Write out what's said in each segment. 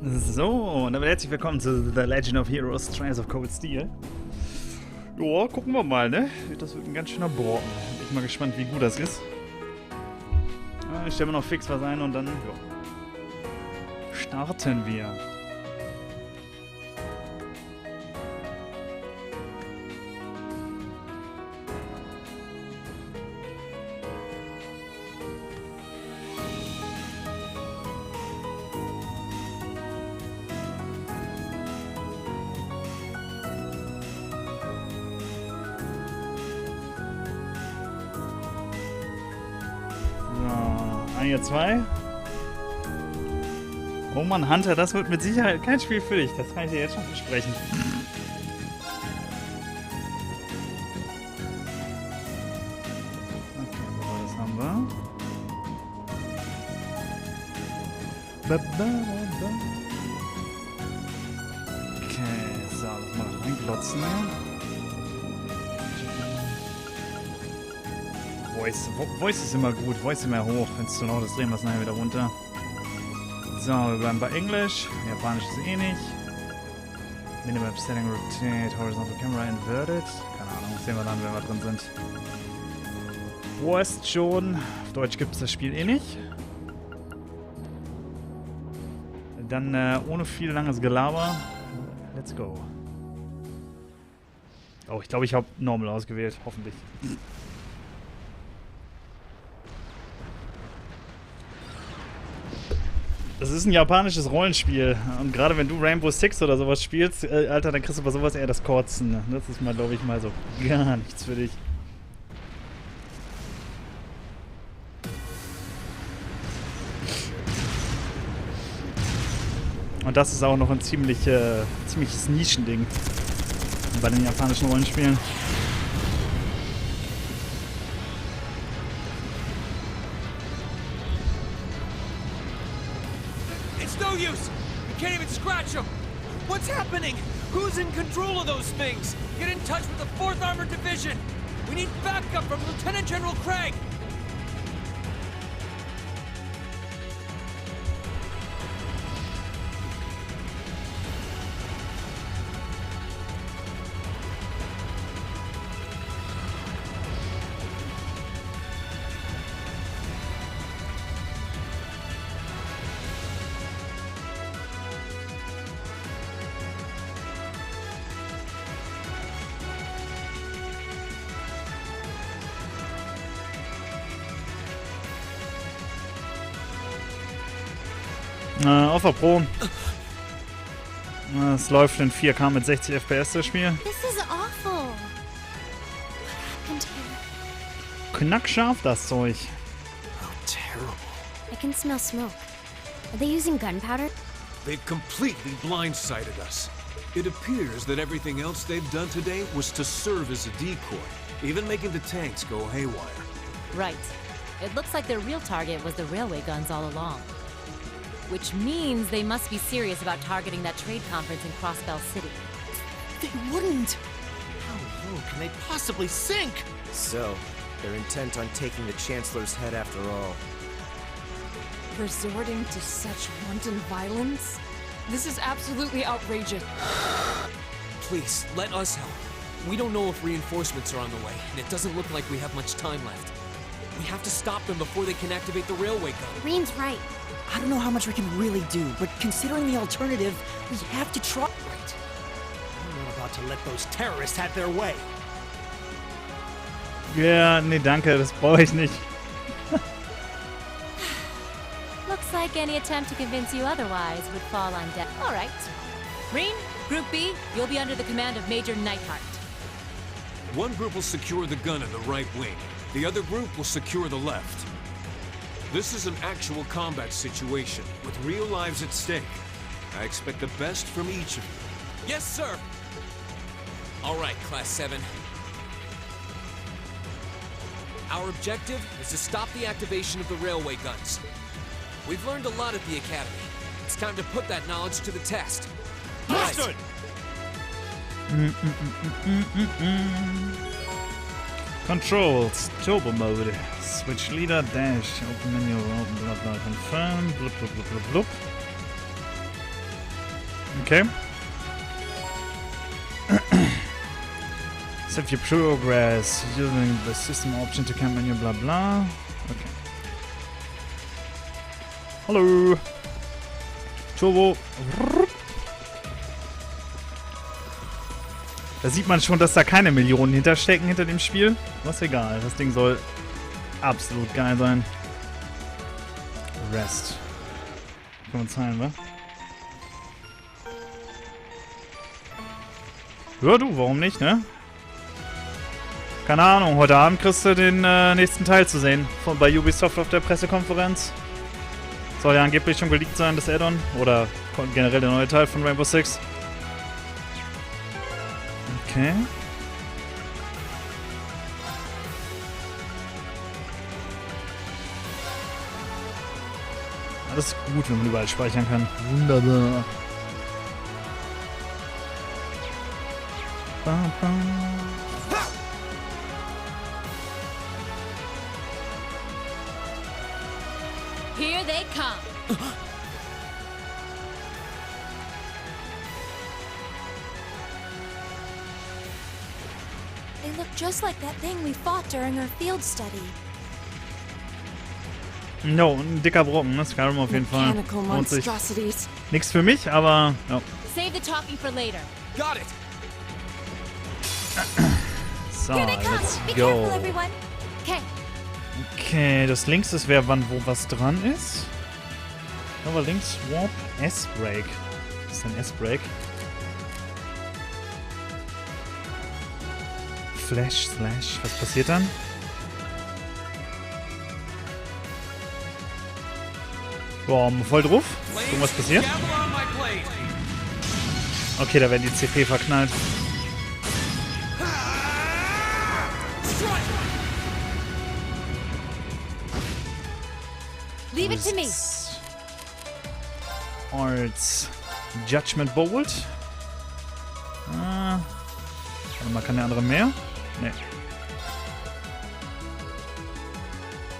So, und damit herzlich willkommen zu The Legend of Heroes Trials of Cold Steel. Joa, gucken wir mal, ne? Das wird ein ganz schöner Brocken. Bin ich mal gespannt, wie gut das ist. Ich stelle mir noch fix was ein und dann starten wir. Hier 2. Oh Mann, Hunter, das wird mit Sicherheit kein Spiel für dich. Das kann ich dir jetzt schon versprechen. Okay, das haben wir. Okay, so, das mal reinglotzen. Voice ist immer gut, Voice immer hoch, wenn es zu laut ist, drehen wir es nachher wieder runter. So, wir bleiben bei Englisch, Japanisch ist eh nicht. Minimap Setting Rotate, Horizontal Camera Inverted. Keine Ahnung, sehen wir dann, wenn wir drin sind. Wurst schon, auf Deutsch gibt es das Spiel eh nicht. Dann ohne viel langes Gelaber, let's go. Oh, ich glaube, ich habe Normal ausgewählt, hoffentlich. Das ist ein japanisches Rollenspiel und gerade wenn du Rainbow Six oder sowas spielst, Alter, dann kriegst du bei sowas eher das Kotzen. Das ist mal, glaube ich, mal so gar nichts für dich. Und das ist auch noch ein ziemliches Nischending bei den japanischen Rollenspielen. No use! We can't even scratch them! What's happening? Who's in control of those things? Get in touch with the 4th Armored Division! We need backup from Lieutenant General Craig! Offer Pro. Es läuft in 4K mit 60 FPS das Spiel. This is awful. What happened here? Knackscharf das Zeug. Oh, terrible. I can smell smoke. Are they using gunpowder? They've completely blindsided us. It appears that everything else they've done today was to serve as a decoy, even making the tanks go haywire. Right. It looks like their real target was the railway guns all along. Which means they must be serious about targeting that trade conference in Crossbell City. They wouldn't! How low can they possibly sink? So, they're intent on taking the Chancellor's head after all. Resorting to such wanton violence? This is absolutely outrageous. Please, let us help. We don't know if reinforcements are on the way, and it doesn't look like we have much time left. We have to stop them before they can activate the railway gun. Reen's right. I don't know how much we can really do, but considering the alternative, we have to try. Right. I'm not about to let those terrorists have their way. Ja, nee, danke, das brauche ich nicht. Looks like any attempt to convince you otherwise would fall on deaf. All right. Reen, Group B, you'll be under the command of Major Neidhart. One group will secure the gun in the right wing. The other group will secure the left. This is an actual combat situation, with real lives at stake. I expect the best from each of you. Yes, sir! All right, Class 7. Our objective is to stop the activation of the railway guns. We've learned a lot at the Academy. It's time to put that knowledge to the test. Understood! Controls, Turbo Mode, Switch Leader, Dash, Open Menu, Open, blah, blah, Confirm, blub, blub, blub, blub, blub. Okay. Set your progress using the system option to camp menu, bla bla. Okay. Hallo. Turbo. Da sieht man schon, dass da keine Millionen hinterstecken hinter dem Spiel. Was egal. Das Ding soll absolut geil sein. Rest. Können wir zahlen, wa? Ja, du, warum nicht, ne? Keine Ahnung, heute Abend kriegst du den nächsten Teil zu sehen. Bei Ubisoft auf der Pressekonferenz. Soll ja angeblich schon geleakt sein, das Add-on. Oder generell der neue Teil von Rainbow Six. Okay. Alles gut, wenn man überall speichern kann. Wunderbar. Bam, bam. Here they come. They look just like that thing we fought during our field study. No, ein dicker Brocken, ne? Skyrim auf jeden Fall. Mechanical Lohnt sich. monstrosities. Nix für mich, aber ja. Save the talking for later. Got it! So, Here they come! let's Be careful, go. everyone! Okay. Okay, das links ist, wer wann wo was dran ist. Aber links Warp S-Break. Was ist denn S-Break? Flash, Slash. Was passiert dann? Boah, voll drauf. Irgendwas passiert? Gavel on my blade. Okay, da werden die CP verknallt. Leave it to me. Arts Judgment Bolt. Warte mal, kann der andere mehr? Nee.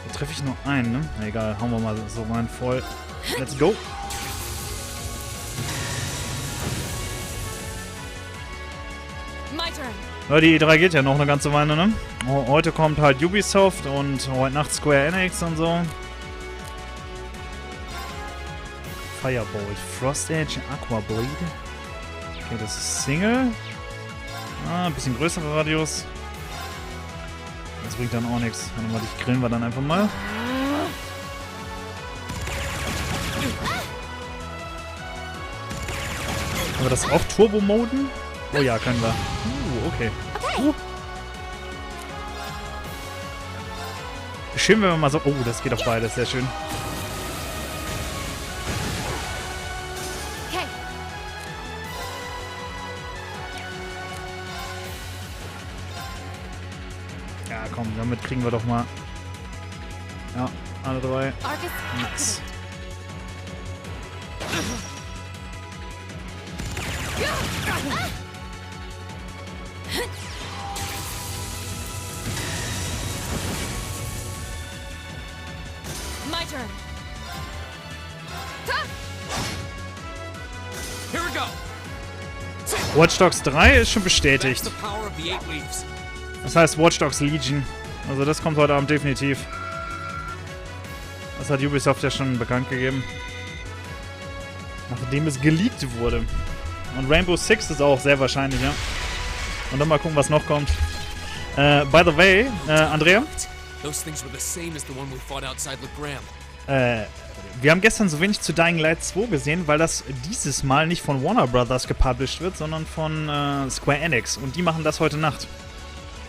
Da treffe ich nur einen, ne? Na egal, hauen wir mal so rein voll. Let's go. My turn. Ja, die E3 geht ja noch eine ganze Weile, ne? Heute kommt halt Ubisoft und heute Nacht Square Enix und so. Firebolt, Frost Edge, Aqua Blade. Okay, das ist Single. Ein bisschen größerer Radius. Das bringt dann auch nichts. Warte mal, dich grillen wir dann einfach mal. Können wir das auch Turbo-Moden? Oh ja, können wir. Okay. Schön, wenn wir mal so... Oh, das geht auf beides. Sehr schön. Okay. Ja, komm, damit kriegen wir doch mal... Ja, alle drei. Argus, Nix. My turn. Here we go. Watch Dogs 3 ist schon That's bestätigt. the power of the 8 leaves. Das heißt Watch Dogs Legion. Also das kommt heute Abend definitiv. Das hat Ubisoft ja schon bekannt gegeben. Nachdem es geleakt wurde. Und Rainbow Six ist auch sehr wahrscheinlich, ja. Und dann mal gucken, was noch kommt. By the way, Andrea, Those things were the same as the one we fought outside LeGram. wir haben gestern so wenig zu Dying Light 2 gesehen, weil das dieses Mal nicht von Warner Brothers gepublished wird, sondern von Square Enix. Und die machen das heute Nacht.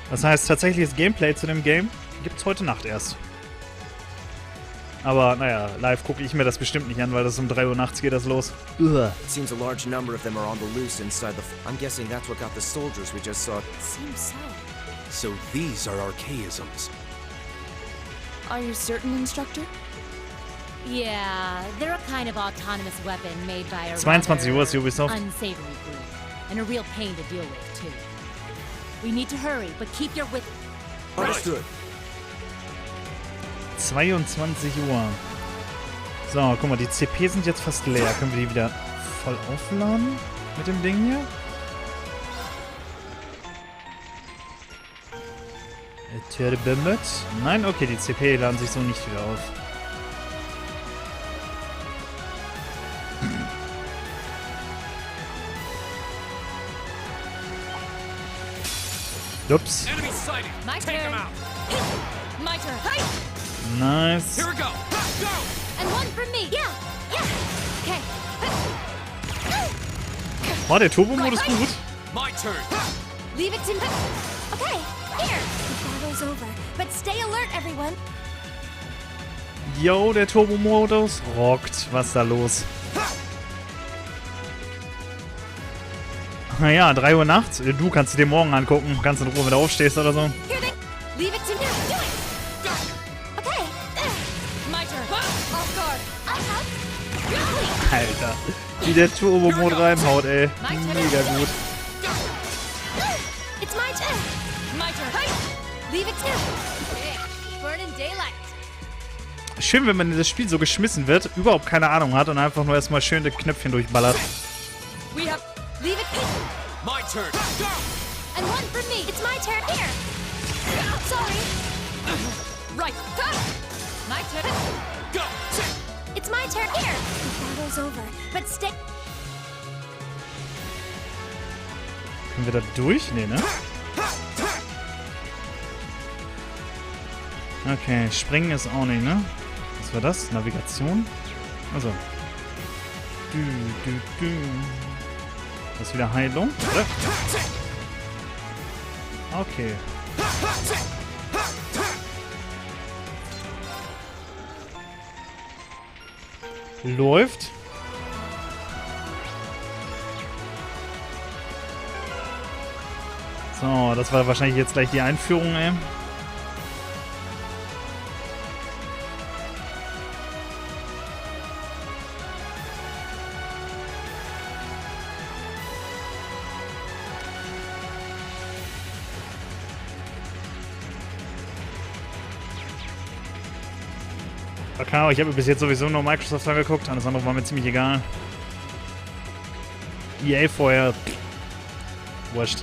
Das heißt, tatsächliches Gameplay zu dem Game gibt's heute Nacht erst. Aber naja, live gucke ich mir das bestimmt nicht an, weil das um 3 Uhr nachts geht das los. It seems a large number of them are on the loose inside the... I'm guessing that's what got the soldiers we just saw. Seems so. So these are archaisms. Are you certain, Instructor? Yeah, they're a kind of autonomous weapon made by a 22 Uhr ist rather Ubisoft. unsavory group, and a real pain to deal with too. We need to hurry, but keep your wit. Understood. 22 Uhr. So, guck mal, die CP sind jetzt fast leer. Können wir die wieder voll aufladen mit dem Ding hier? Turbomod? Nein, okay, die CP laden sich so nicht wieder auf. Ups. Enemy sighted. My Take him turn. out. My turn. Hi. Nice. Here we go. Go. And one for me. Yeah. Okay. Oh, der Turbo-Modus gut. My turn. Leave it to me. Okay, here. The battle's over, but stay alert, everyone. Yo, der Turbo-Modus rockt. Was ist da los? Naja, 3 Uhr nachts. Du kannst dir morgen angucken. Kannst in Ruhe, wenn du aufstehst oder so. Here they... Leave it to me. Do it. Okay. My turn. Off guard. I'll help. Alter. Wie der Turbo-Mod reinhaut, ey. Mega gut. It's my turn. My turn. Hi. Leave it to me. Burning daylight. Schön, wenn man in das Spiel so geschmissen wird, überhaupt keine Ahnung hat und einfach nur erstmal schön die Knöpfchen durchballert. We have. Leave it to me. My turn. Go. And one for me. It's my turn. Here. Sorry. Right. My turn. Go. It's my turn. Here. The battle's over, but stay... Können wir da durch? Nee, ne? Okay, springen ist auch nicht, ne? Was war das? Navigation? Also. Das ist wieder Heilung, oder? Okay. Läuft. So, das war wahrscheinlich jetzt gleich die Einführung, ey. Okay, ich habe bis jetzt sowieso nur Microsoft angeguckt, alles andere war mir ziemlich egal. EA vorher. Wurscht.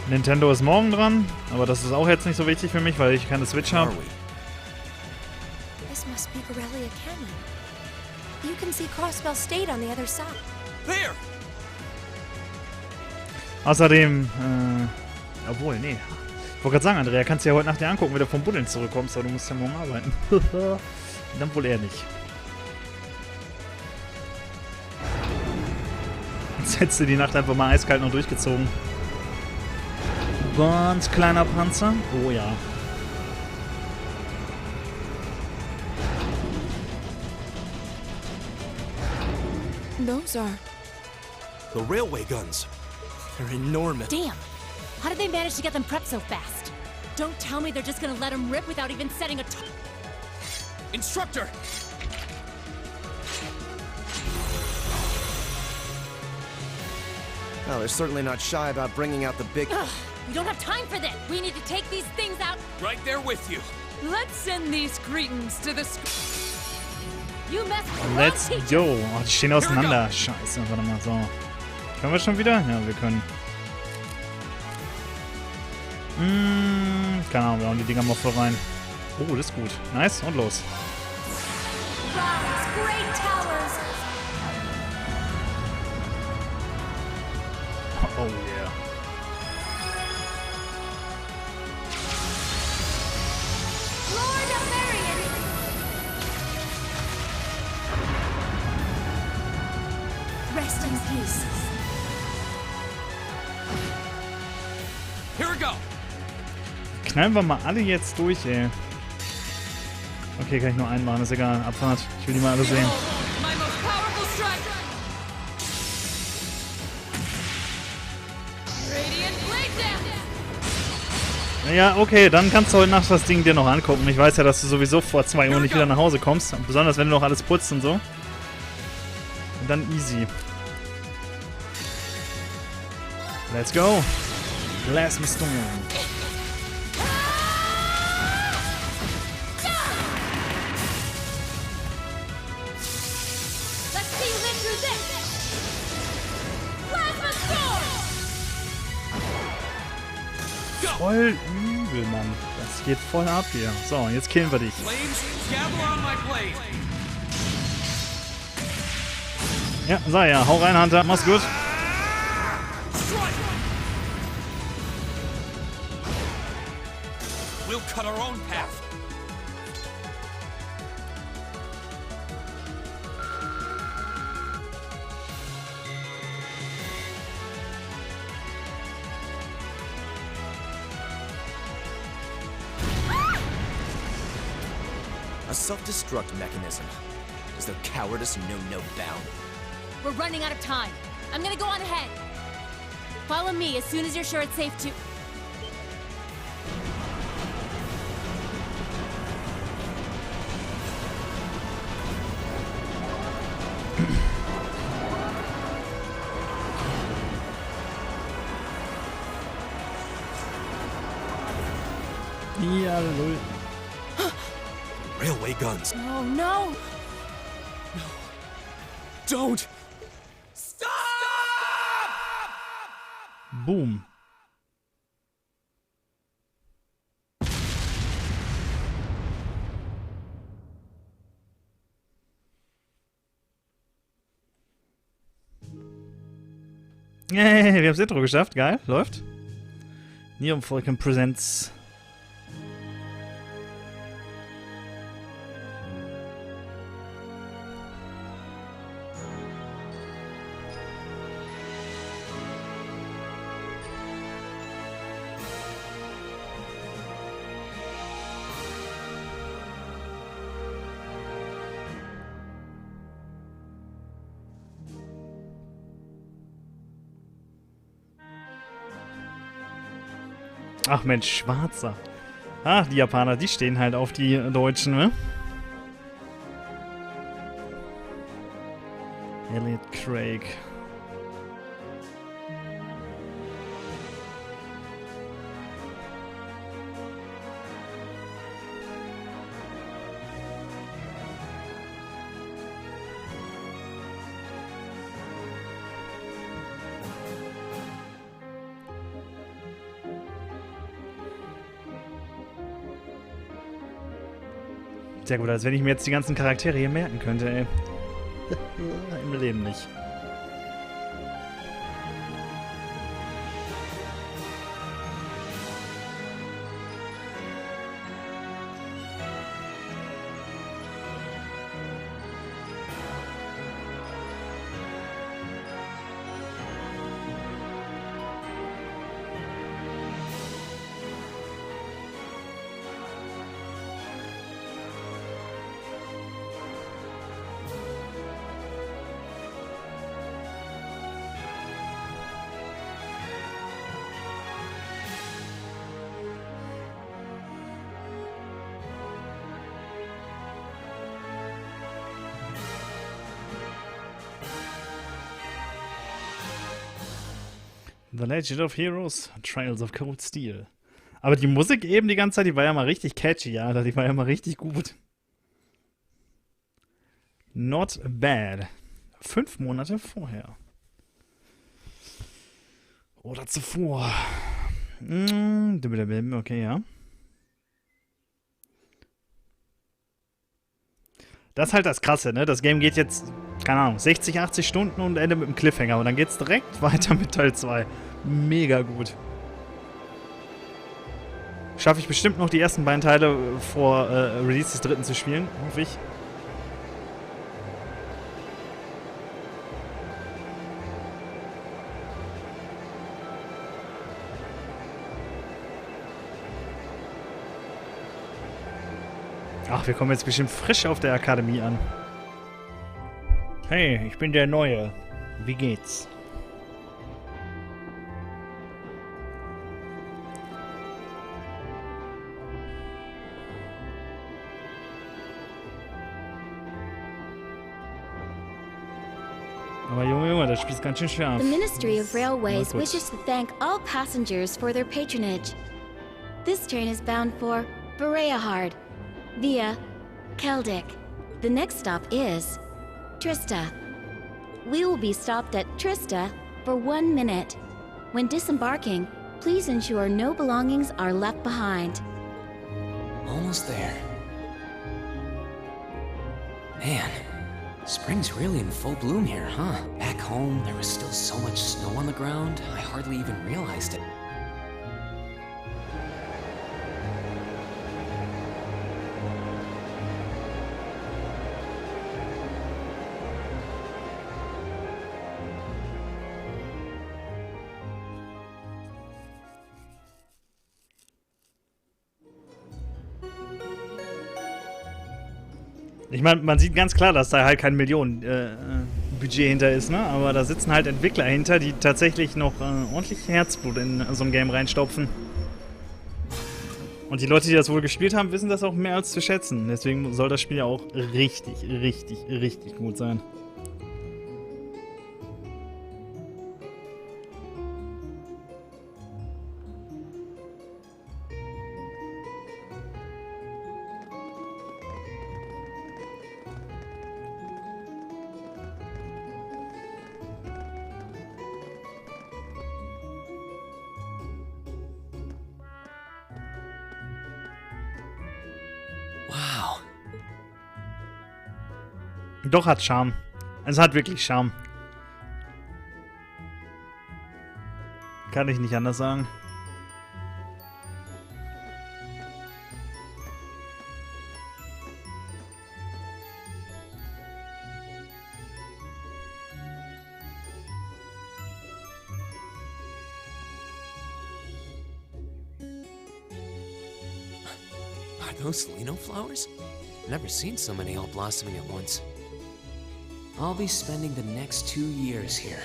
Nintendo ist morgen dran, aber das ist auch jetzt nicht so wichtig für mich, weil ich keine Switch habe. This must be Borrelia Canyon. You can see Crossbell State on the other side. There. Außerdem, obwohl, nee. Ich wollte gerade sagen, Andrea, kannst du ja heute Nacht dir angucken, wenn du vom Buddeln zurückkommst, aber du musst ja morgen arbeiten. Dann wohl eher nicht. Jetzt hättest du die Nacht einfach mal eiskalt noch durchgezogen. Ganz kleiner Panzer. Oh ja. Those are. The railway guns. They're enormous. Damn. How did they manage to get them prepped so fast? Don't tell me they're just gonna let them rip without even setting a Instructor. Well, they're certainly not shy about bringing out the big... Ugh, we don't have time for this. We need to take these things out. Right there with you. Let's send these cretins to the. You mess with the wrong Let's teacher. go. Oh, die stehen auseinander. Scheiße, warte mal, so. Können wir schon wieder? Ja, wir können. Keine Ahnung, wir hauen die Dinger mal voll rein. Oh, das ist gut. Nice, und los. Rise, great towers. Oh yeah. Lord Almerian. Rest in peace. Here we go. Knallen wir mal alle jetzt durch, ey. Okay, kann ich nur einen machen, ist egal. Abfahrt. Ich will die mal alle sehen. My most powerful strike. Radiant blade dance. Naja, okay, dann kannst du heute Nacht das Ding dir noch angucken. Ich weiß ja, dass du sowieso vor 2 Uhr nicht wieder nach Hause kommst. Besonders wenn du noch alles putzt und so. Und dann easy. Let's go. Blast me storm. Let's see you live through this. voll übel, Mann. Das geht voll ab hier. So, jetzt killen wir dich. Flames, gather on my blade. Ja, so ja. Hau rein, Hunter. Mach's gut. Strike! We'll cut our own path. A self-destruct mechanism. Does their cowardice know no bound? We're running out of time. I'm gonna go on ahead. Follow me as soon as you're sure it's safe to... Ja, lol. Railway guns. Oh, no! Don't! Stop! Boom. Yay, wir haben das Intro geschafft. Geil, läuft. Neon Falcon Presents. Ach Mensch, Schwarzer. Ach, die Japaner, die stehen halt auf die Deutschen, ne? Elliot Craig. Sehr gut, als wenn ich mir jetzt die ganzen Charaktere hier merken könnte, ey. Im Leben nicht. The Legend of Heroes, Trials of Cold Steel. Aber die Musik eben die ganze Zeit, die war ja mal richtig catchy, Alter. Die war ja mal richtig gut. Not bad. 5 Monate vorher. Oder zuvor. Okay, ja. Das ist halt das Krasse, ne? Das Game geht jetzt, keine Ahnung, 60, 80 Stunden und endet mit einem Cliffhanger. Und dann geht's direkt weiter mit Teil 2. Mega gut. Schaffe ich bestimmt noch die ersten beiden Teile vor Release des 3. zu spielen, hoffe ich. Ach, wir kommen jetzt bestimmt frisch auf der Akademie an. Hey, ich bin der Neue. Wie geht's? Aber Junge, das Spiel ist ganz schön scharf. The Ministry of Railways wishes to thank all passengers for their patronage. This train is bound for Bereahard via Keldic. The next stop is Trista. We will be stopped at Trista for 1 minute. When disembarking, Please ensure no belongings are left behind. Almost there. Man, spring's really in full bloom here, huh? Back home, there was still so much snow on the ground, I hardly even realized it. Ich meine, man sieht ganz klar, dass da halt kein Millionen-Budget hinter ist, ne? Aber da sitzen halt Entwickler hinter, die tatsächlich noch ordentlich Herzblut in so ein Game reinstopfen. Und die Leute, die das wohl gespielt haben, wissen das auch mehr als zu schätzen. Deswegen soll das Spiel ja auch richtig, richtig, richtig gut sein. Wow. Doch, hat Charme. Es hat wirklich Charme. Kann ich nicht anders sagen. Are those Lino flowers? Never seen so many all blossoming at once. I'll be spending the next 2 years here.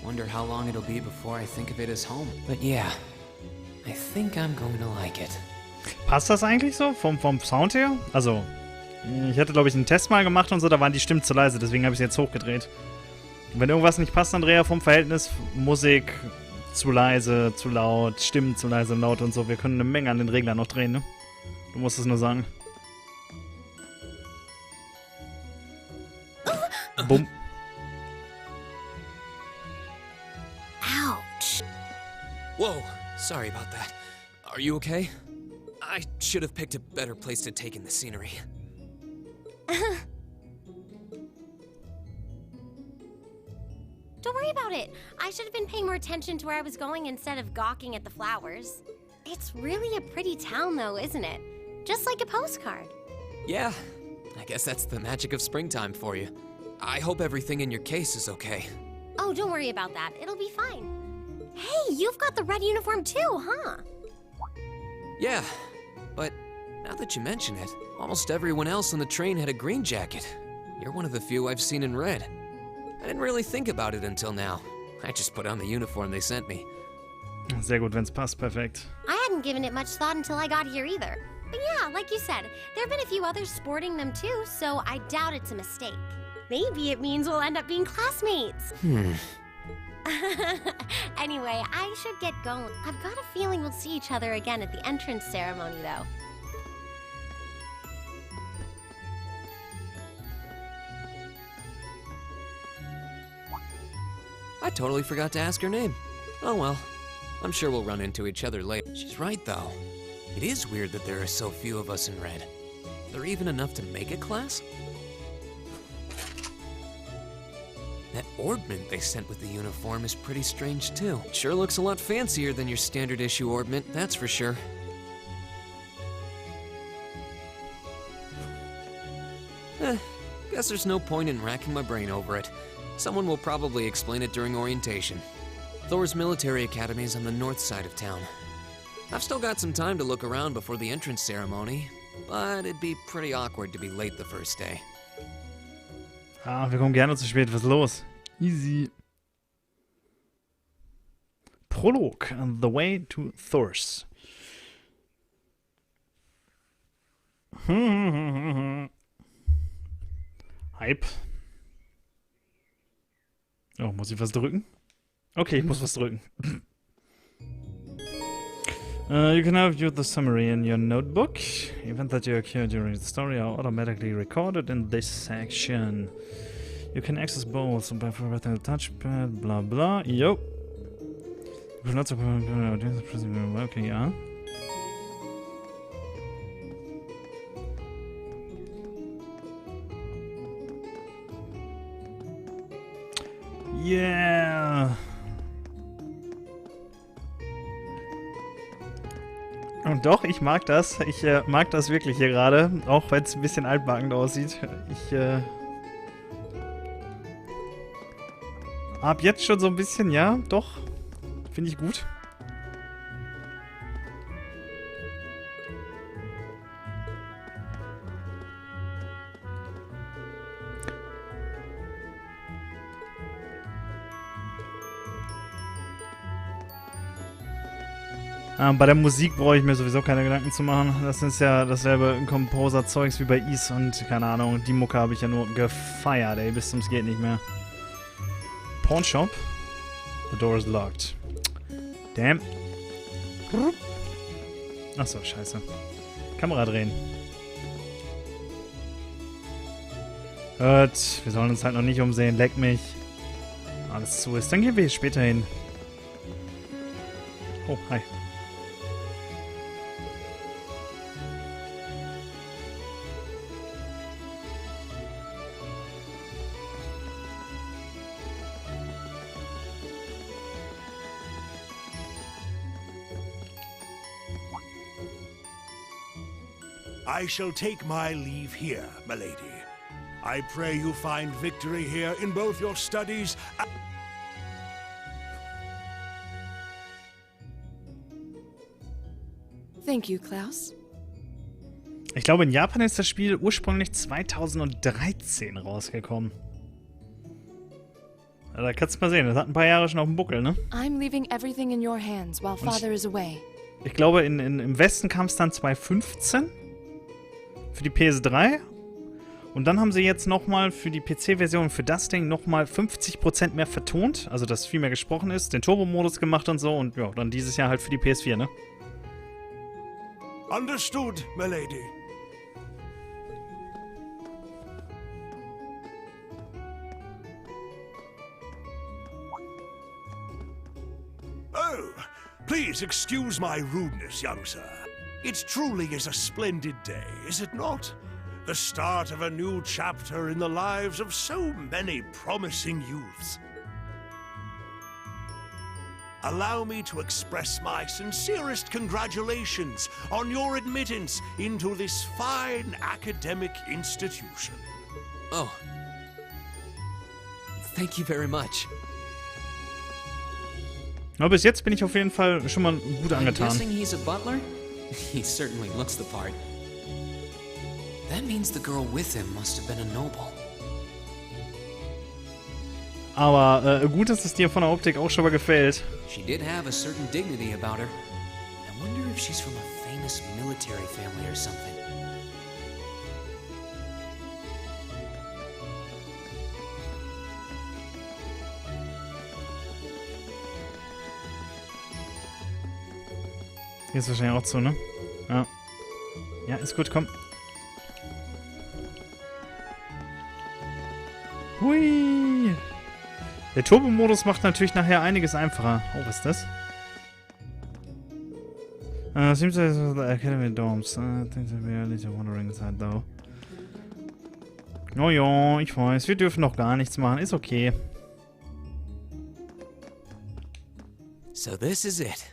Wonder how long it'll be before I think of it as home. But yeah, I think I'm going to like it. Passt das eigentlich so vom Sound her? Also, ich hatte, glaube ich, einen Test mal gemacht und so, da waren die Stimmen zu leise, deswegen habe ich es jetzt hochgedreht. Und wenn irgendwas nicht passt, Andrea, vom Verhältnis Musik zu leise, zu laut, Stimmen zu leise, laut und so, wir können eine Menge an den Reglern noch drehen, ne? Du musst es nur sagen. Bumm. Ouch. Whoa, sorry about that. Are you okay? I should have picked a better place to take in the scenery. Don't worry about it. I should have been paying more attention to where I was going instead of gawking at the flowers. It's really a pretty town though, isn't it? Just like a postcard. Yeah, I guess that's the magic of springtime for you. I hope everything in your case is okay. Oh, don't worry about that. It'll be fine. Hey, you've got the red uniform too, huh? Yeah, but now that you mention it, almost everyone else on the train had a green jacket. You're one of the few I've seen in red. I didn't really think about it until now. I just put on the uniform they sent me. Sehr gut, wenn's passt, perfekt. I hadn't given it much thought until I got here either. But yeah, like you said, there have been a few others sporting them too, so I doubt it's a mistake. Maybe it means we'll end up being classmates. Anyway, I should get going. I've got a feeling we'll see each other again at the entrance ceremony, though. I totally forgot to ask her name. Oh well, I'm sure we'll run into each other later. She's right, though. It is weird that there are so few of us in red. Are there even enough to make a class? That orbment they sent with the uniform is pretty strange, too. It sure looks a lot fancier than your standard issue orbment, that's for sure. Guess there's no point in racking my brain over it. Someone will probably explain it during orientation. Thor's military academy is on the north side of town. I've still got some time to look around before the entrance ceremony, but it'd be pretty awkward to be late the first day. Ah, wir kommen gerne zu spät. Was ist los? Easy. Prolog. The Way to Thor's. Hype. Oh, muss ich was drücken? Okay, ich muss was drücken. You can now view the summary in your notebook. Events that you occur during the story are automatically recorded in this section. You can access both by pressing the touchpad, blah blah. Yo. Okay, ja. Yeah! Und doch, ich mag das. Ich mag das wirklich hier gerade. Auch wenn es ein bisschen altbackend aussieht. Ich hab jetzt schon so ein bisschen, ja, doch. Finde ich gut. Bei der Musik brauche ich mir sowieso keine Gedanken zu machen. Das ist ja dasselbe Composer-Zeugs wie bei Is und keine Ahnung. Die Mucke habe ich ja nur gefeiert, ey, bis zum Es geht nicht mehr. Pawnshop. The door is locked. Damn. Achso, scheiße. Kamera drehen. Hört, wir sollen uns halt noch nicht umsehen. Leck mich. Alles zu ist. Dann gehen wir hier später hin. Oh, hi. I shall take my leave here, my lady. I pray you find victory here in both your studies and... Thank you, Klaus. Ich glaube, in Japan ist das Spiel ursprünglich 2013 rausgekommen. Da kannst du mal sehen, das hat ein paar Jahre schon auf dem Buckel, ne? I'm leaving everything in your hands while Father is away. Ich glaube, im Westen kam es dann 2015 für die PS3. Und dann haben sie jetzt nochmal für die PC-Version, für das Ding nochmal 50% mehr vertont. Also, dass viel mehr gesprochen ist, den Turbo-Modus gemacht und so. Und ja, dann dieses Jahr halt für die PS4, ne? Understood, my lady. Oh, please excuse my rudeness, young sir. It truly is a splendid day, is it not? The start of a new chapter in the lives of so many promising youths. Allow me to express my sincerest congratulations on your admittance into this fine academic institution. Oh. Thank you very much. Aber bis jetzt bin ich auf jeden Fall schon mal gut angetan. I'm guessing he's a butler? He certainly looks the part. That means the girl with him must have been a noble. Aber gut, dass es dir von der Optik auch schon mal gefällt. She did have a certain dignity about her. I wonder if she's from a famous military family or something. Hier ist wahrscheinlich auch zu, ne? Ja. Ja, ist gut, komm. Hui. Der Turbo-Modus macht natürlich nachher einiges einfacher. Oh, was ist das? Seems like the Academy Domes. Things are really wondering inside though. Oh ja, ich weiß. Wir dürfen noch gar nichts machen. Ist okay. So this is it.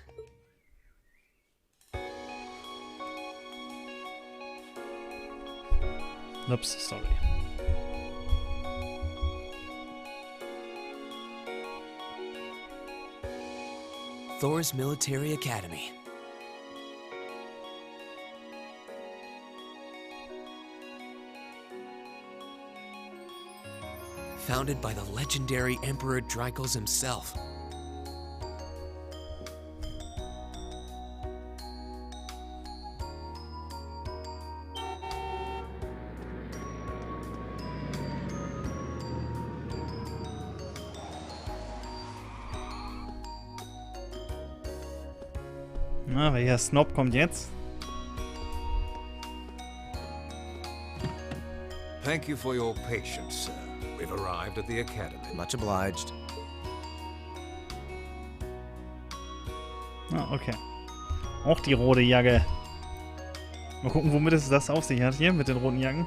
Ups, sorry. Thor's Military Academy. Founded by the legendary Emperor Drykos himself. Na, welcher Snob kommt jetzt? Thank you for your patience, sir. We've arrived at the academy. Much obliged. Ah, okay. Auch die rote Jacke. Mal gucken, womit es das auf sich hat hier mit den roten Jacken.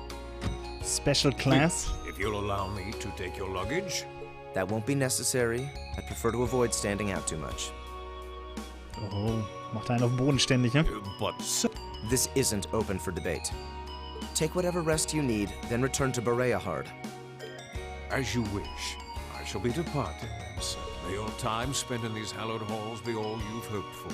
Special Class. If you'll allow me to take your luggage. That won't be necessary. I'd prefer to avoid standing out too much. Oh, macht einen auf den Boden ständig, ne? But This isn't open for debate. Take whatever rest you need, then return to Bereahard. as you wish. I shall be departing, then, sir. May your time spent in these hallowed halls be all you've hoped for.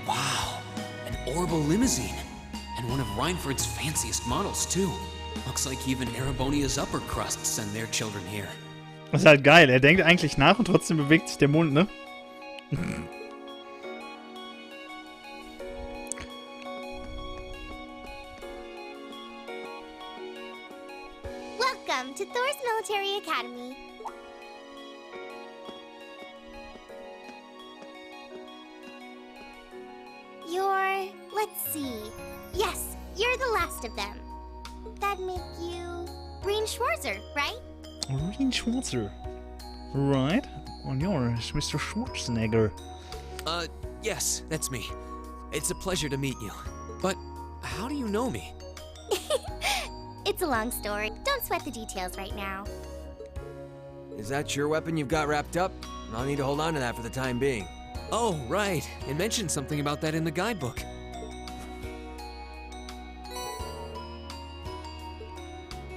Wow, an Orbital limousine. And one of Reinford's fanciest models, too. Looks like even Erebonia's upper crust send their children here. Das ist halt geil. Er denkt eigentlich nach und trotzdem bewegt sich der Mund, ne? Welcome to Thor's Military Academy. Let's see. Yes, you're the last of them. That'd make you Reen Schwarzer, right? Reen Schwarzer. Right. On yours, Mr. Schwarzenegger. Yes, that's me. It's a pleasure to meet you. But how do you know me? It's a long story. Don't sweat the details right now. Is that your weapon you've got wrapped up? I'll need to hold on to that for the time being. Oh, right. It mentioned something about that in the guidebook.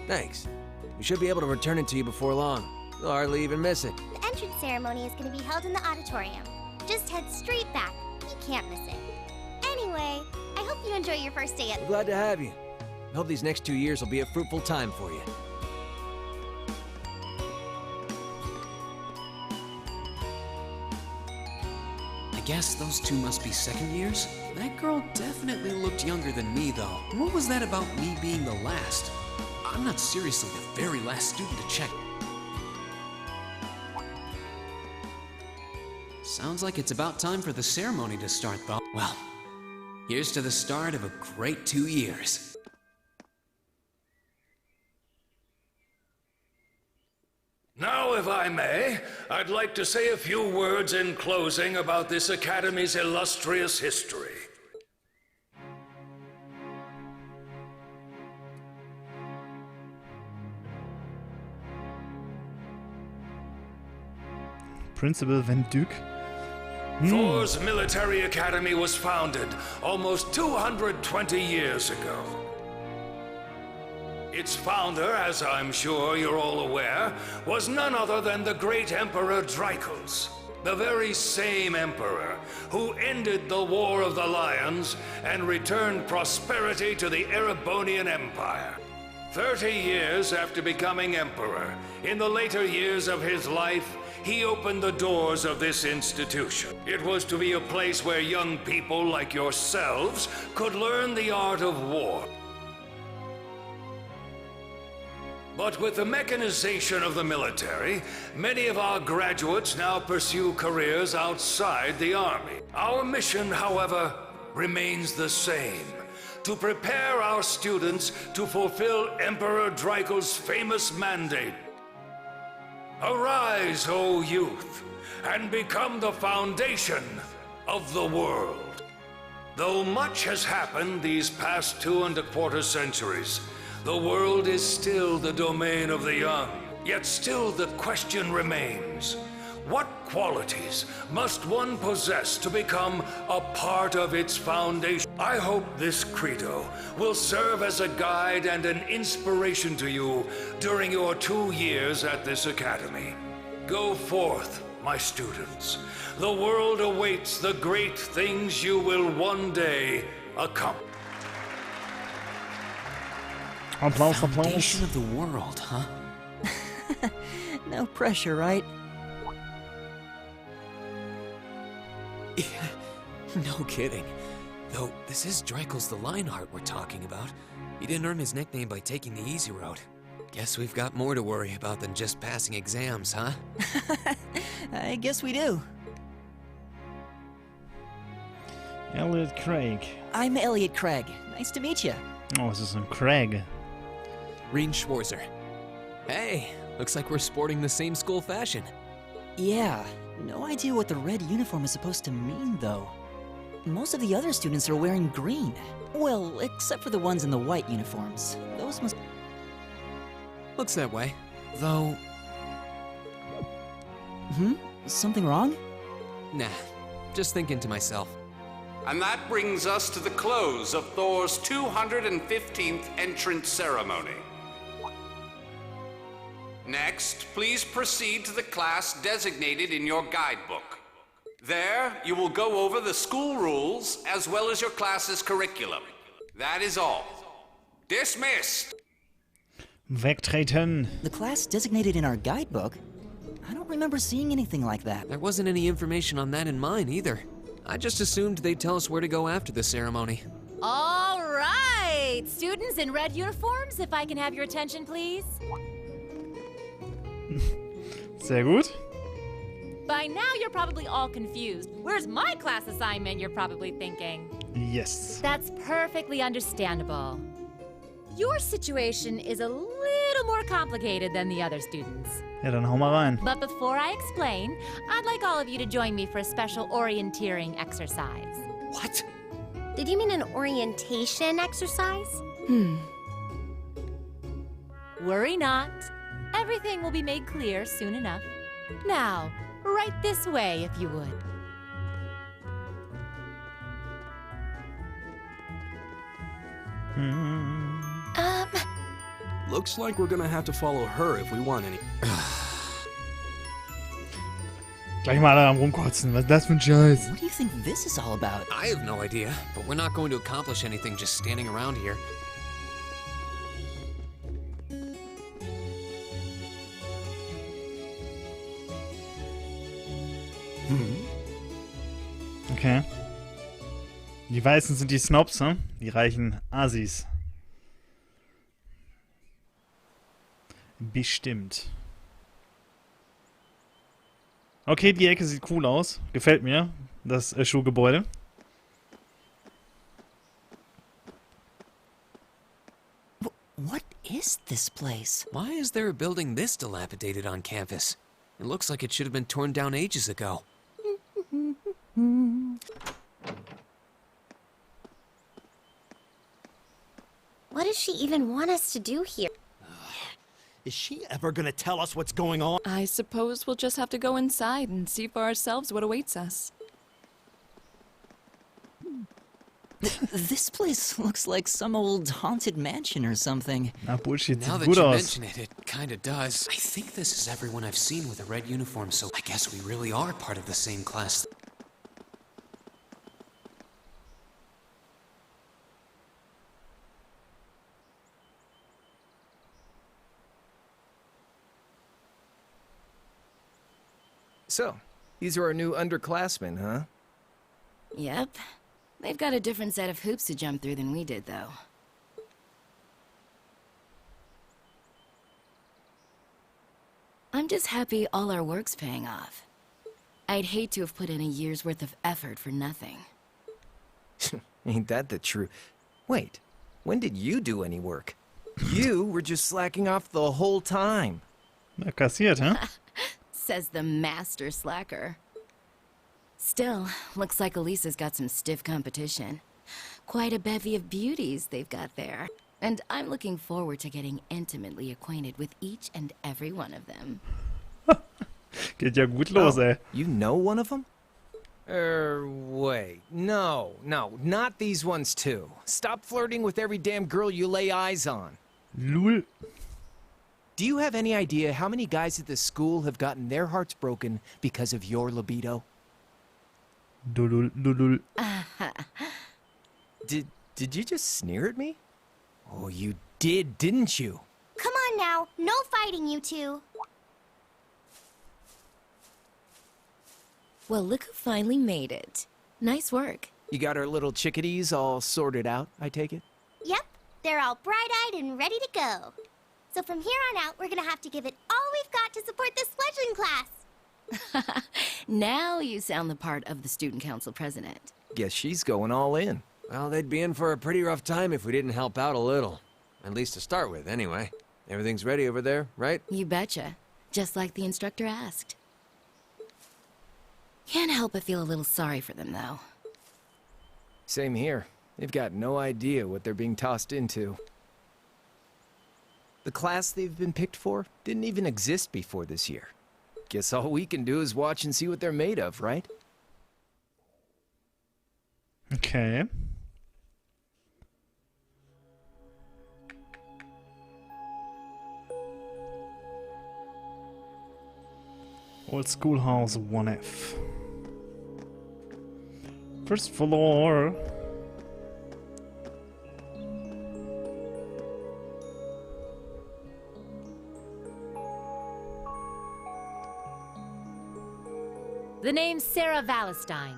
Thanks. We should be able to return it to you before long. You'll hardly even miss it. The entrance ceremony is going to be held in the auditorium. Just head straight back. You can't miss it. Anyway, I hope you enjoy your first day at... I'm glad to have you. I hope these next 2 years will be a fruitful time for you. I guess those two must be second years? That girl definitely looked younger than me, though. What was that about me being the last? I'm not seriously the very last student to check. Sounds like it's about time for the ceremony to start, though. Well, here's to the start of a great 2 years. Now, if I may, I'd like to say a few words in closing about this Academy's illustrious history. Principal Van Dyck. Thor's Military Academy was founded almost 220 years ago. Its founder, as I'm sure you're all aware, was none other than the great Emperor Dreichels, the very same emperor who ended the War of the Lions and returned prosperity to the Erebonian Empire. 30 years after becoming emperor, in the later years of his life, he opened the doors of this institution. It was to be a place where young people like yourselves could learn the art of war. But with the mechanization of the military, many of our graduates now pursue careers outside the Army. Our mission, however, remains the same: to prepare our students to fulfill Emperor Dreichels' famous mandate. Arise, O youth, and become the foundation of the world. Though much has happened these past 2¼ centuries, the world is still the domain of the young. Yet still the question remains: what qualities must one possess to become a part of its foundation? I hope this credo will serve as a guide and an inspiration to you during your 2 years at this academy. Go forth, my students. The world awaits the great things you will one day accomplish. Applaus, Foundation Applaus. of the world, huh? No pressure, right? No kidding. Though, this is Dreichels the Lionheart we're talking about. He didn't earn his nickname by taking the easy road. Guess we've got more to worry about than just passing exams, huh? I guess we do. Elliot Craig. I'm Elliot Craig. Nice to meet you. Oh, es ist ein Craig. Reen Schwarzer. Hey, looks like we're sporting the same school fashion. Yeah, no idea what the red uniform is supposed to mean, though. Most of the other students are wearing green. Well, except for the ones in the white uniforms. Those must... Looks that way. Though... Something wrong? Nah, just thinking to myself. And that brings us to the close of Thor's 215th entrance ceremony. Next, please proceed to the class designated in your guidebook. There, you will go over the school rules as well as your class's curriculum. That is all. Dismissed! Wegtreten. The class designated in our guidebook? I don't remember seeing anything like that. There wasn't any information on that in mine either. I just assumed they'd tell us where to go after the ceremony. All right! Students in red uniforms, if I can have your attention, please. Sehr gut. By now, you're probably all confused. Where's my class assignment, you're probably thinking. Yes. That's perfectly understandable. Your situation is a little more complicated than the other students. Ja, dann hau mal rein. But before I explain, I'd like all of you to join me for a special orienteering exercise. What? Did you mean an orientation exercise? Worry not. Everything will be made clear soon enough. Now, right this way, if you would. Looks like we're gonna have to follow her if we want any. Gleich mal alle am rumkotzen. Was ist das für ein Scheiß? What do you think this is all about? I have no idea, but we're not going to accomplish anything just standing around here. Okay. Die Weißen sind die Snobs, ne? Die reichen Asis. Bestimmt. Okay, die Ecke sieht cool aus. Gefällt mir, das Schulgebäude. What is this place? Why is there a building this dilapidated on campus? It looks like it should have been torn down ages ago. What does she even want us to do here? Is she ever gonna tell us what's going on? I suppose we'll just have to go inside and see for ourselves what awaits us. This place looks like some old haunted mansion or something. Na, Bullshit, Now sieht that gut you aus. mention it, it kinda does. I think this is everyone I've seen with a red uniform, so I guess we really are part of the same class. So, these are our new underclassmen, huh? Yep. They've got a different set of hoops to jump through than we did, though. I'm just happy all our work's paying off. I'd hate to have put in a year's worth of effort for nothing. Ain't that the truth? Wait, when did you do any work? You were just slacking off the whole time. Na, kassiert, hä? Says the master slacker. Still, looks like Elisa's got some stiff competition. Quite a bevy of beauties they've got there. And I'm looking forward to getting intimately acquainted with each and every one of them. Geht ja gut los, ey. You know one of them? Wait. No, not these ones too. Stop flirting with every damn girl you lay eyes on. Lul. Do you have any idea how many guys at this school have gotten their hearts broken because of your libido? Dulul, dulul. Did you just sneer at me? Oh, you did, didn't you? Come on now, no fighting, you two. Well, look who finally made it. Nice work. You got our little chickadees all sorted out, I take it? Yep, they're all bright-eyed and ready to go. So from here on out, we're gonna have to give it all we've got to support this fledgling class. Now you sound the part of the student council president. Guess she's going all in. Well, they'd be in for a pretty rough time if we didn't help out a little. At least to start with, anyway. Everything's ready over there, right? You betcha. Just like the instructor asked. Can't help but feel a little sorry for them, though. Same here. They've got no idea what they're being tossed into. The class they've been picked for didn't even exist before this year. Guess all we can do is watch and see what they're made of, right? Okay. Old Schoolhouse 1F. First floor. The name's Sarah Valestine.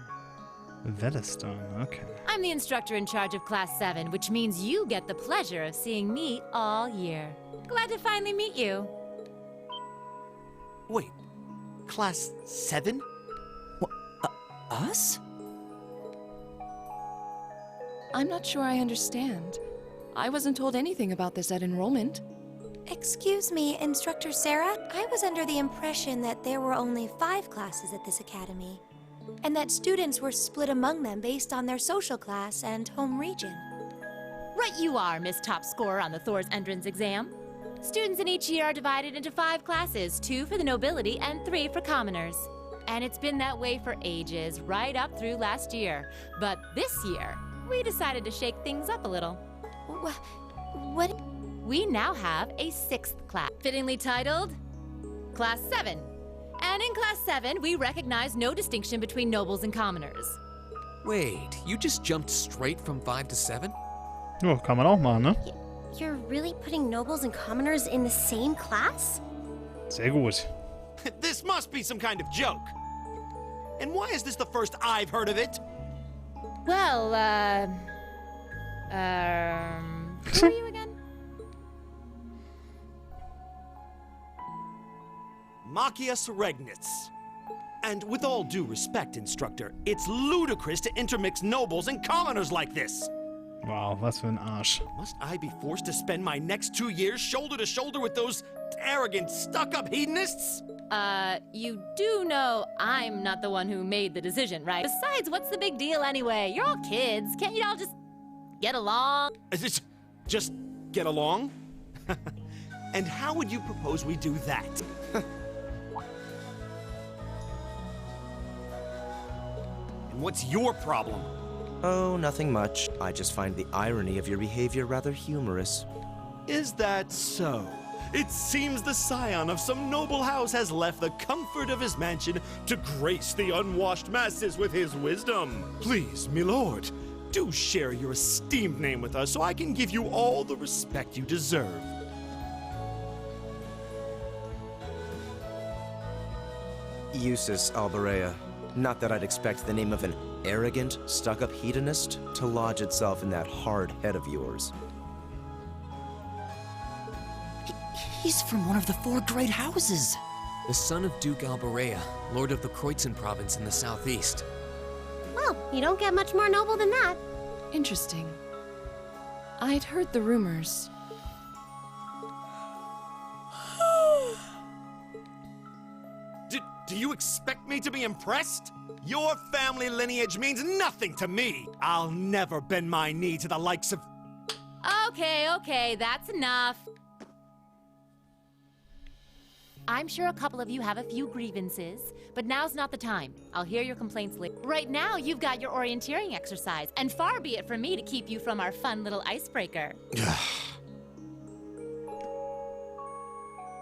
Valestine, okay. I'm the instructor in charge of Class 7, which means you get the pleasure of seeing me all year. Glad to finally meet you. Wait, Class 7? Us? I'm not sure I understand. I wasn't told anything about this at enrollment. Excuse me, Instructor Sarah. I was under the impression that there were only 5 classes at this academy, and that students were split among them based on their social class and home region. Right you are, Miss Top Scorer on the Thor's entrance exam. Students in each year are divided into 5 classes, 2 for the nobility and 3 for commoners. And it's been that way for ages, right up through last year. But this year, we decided to shake things up a little. What? We now have a 6th class, fittingly titled Class 7. And in Class 7, we recognize no distinction between nobles and commoners. Wait, you just jumped straight from 5 to 7? Oh, kann man auch machen, ne? You're really putting nobles and commoners in the same class? Sehr gut. This must be some kind of joke. And why is this the first I've heard of it? Well, who are you again? Machias Regnitz. And with all due respect, Instructor, it's ludicrous to intermix nobles and commoners like this. Wow, was für ein Arsch. Must I be forced to spend my next 2 years shoulder to shoulder with those arrogant, stuck-up hedonists? You do know I'm not the one who made the decision, right? Besides, what's the big deal anyway? You're all kids. Can't you all just get along? Just get along? And how would you propose we do that? And what's your problem? Oh, nothing much. I just find the irony of your behavior rather humorous. Is that so? It seems the scion of some noble house has left the comfort of his mansion to grace the unwashed masses with his wisdom. Please, milord, do share your esteemed name with us so I can give you all the respect you deserve. Eustace Alberea. Not that I'd expect the name of an arrogant, stuck-up hedonist to lodge itself in that hard head of yours. He's from one of the 4 great houses. The son of Duke Alberea, Lord of the Kreutzen province in the southeast. Well, you don't get much more noble than that. Interesting. I'd heard the rumors. Do you expect me to be impressed? Your family lineage means nothing to me. I'll never bend my knee to the likes of... Okay, that's enough. I'm sure a couple of you have a few grievances, but now's not the time. I'll hear your complaints later. Right now, you've got your orienteering exercise, and far be it from me to keep you from our fun little icebreaker.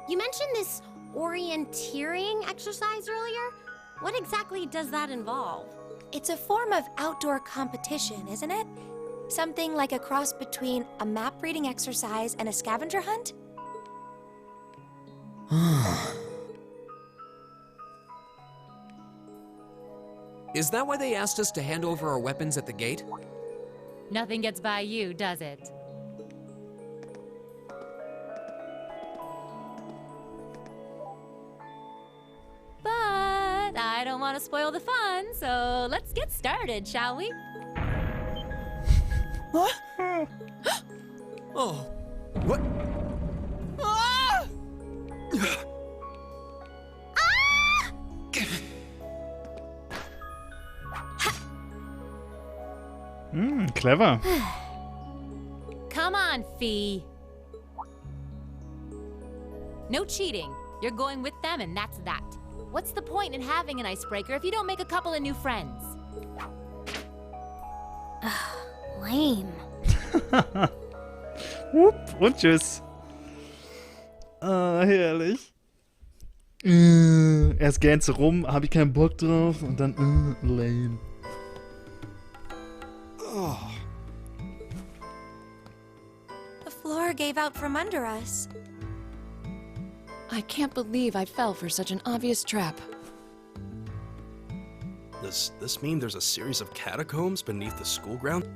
You mentioned this orienteering exercise earlier? What exactly does that involve? It's a form of outdoor competition, isn't it? Something like a cross between a map-reading exercise and a scavenger hunt? Is that why they asked us to hand over our weapons at the gate? Nothing gets by you, does it? But I I don't want to spoil the fun, so let's get started, shall we? What? Oh. What? Ah! Clever. Come on, Fee. No cheating. You're going with them, and that's that. What's the point in having an icebreaker if you don't make a couple of new friends? Lame. Wupp, und tschüss. Ah, herrlich. Erst gähnst du rum, hab ich keinen Bock drauf und dann lame. Oh. The floor gave out from under us. I can't believe I fell for such an obvious trap. Does this mean there's a series of catacombs beneath the school ground?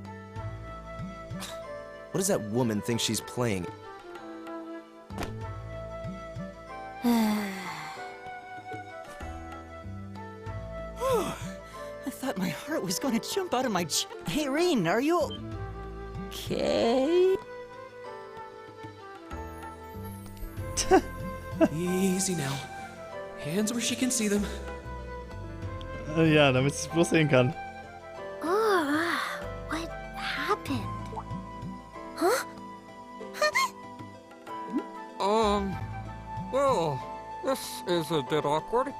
What does that woman think she's playing? I thought my heart was going to jump out of my Hey, Reen, are you okay? Easy now. Hands where she can see them. Ja, damit sie es bloß sehen kann. Oh, what happened? Huh? Well, this is a bit awkward.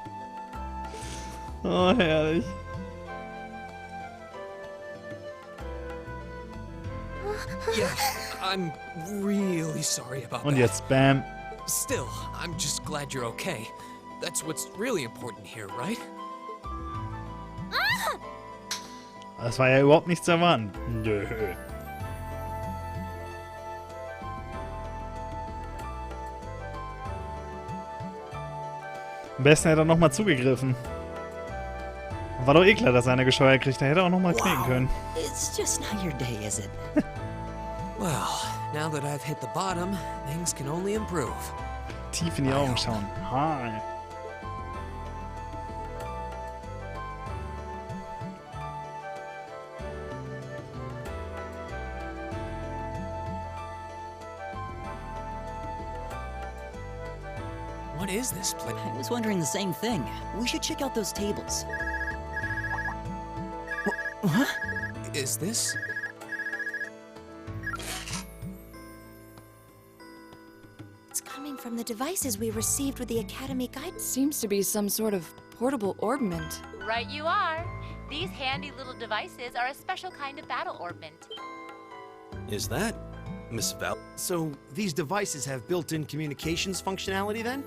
Oh, herrlich. Yeah, I'm really sorry about that. Und jetzt Bam. Still, I'm just glad you're okay. That's what's really important here, right? Das war ja überhaupt nichts zu erwarten. Nö. Am besten hätte er nochmal zugegriffen. War doch eh klar, dass er eine gescheuert kriegt. Da hätte er auch nochmal knicken können. It's just not your day, is it? Well, now that I've hit the bottom, things can only improve. Tief in die Augen schauen. Hi. What is this place? I was wondering the same thing. We should check out those tables. What? Is this? It's coming from the devices we received with the Academy Guide. Seems to be some sort of portable orbment. Right you are. These handy little devices are a special kind of battle orbment. Is that Miss Val? So these devices have built-in communications functionality then?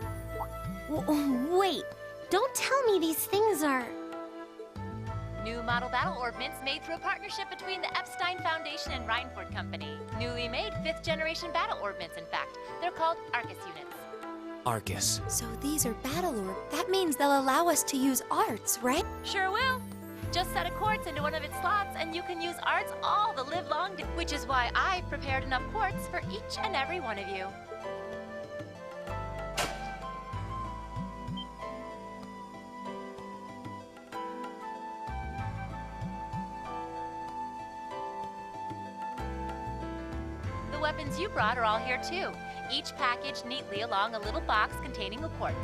Wait, don't tell me these things are... New model battle orbments made through a partnership between the Epstein Foundation and Reinford Company. Newly made 5th generation battle orbments, in fact. They're called Arcus units. Arcus. So these are battle orb. That means they'll allow us to use arts, right? Sure will. Just set a quartz into one of its slots and you can use arts all the livelong day, which is why I've prepared enough quartz for each and every one of you. The weapons you brought are all here too, each packaged neatly along a little box containing a quartz.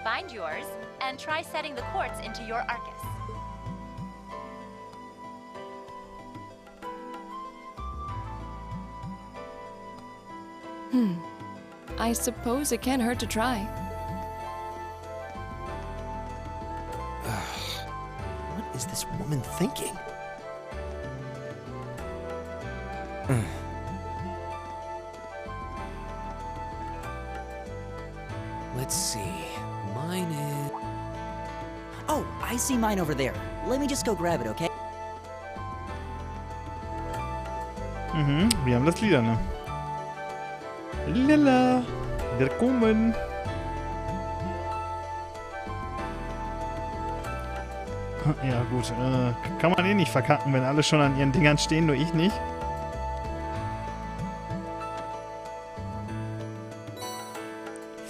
Find yours and try setting the quartz into your Arcus. I suppose it can't hurt to try. What is this woman thinking? Let's see. Mine is... Oh, I see mine over there. Let me just go grab it, okay? Wir haben das Lieder, ne? Lilla, willkommen. Ja gut, kann man eh nicht verkacken, wenn alle schon an ihren Dingern stehen, nur ich nicht.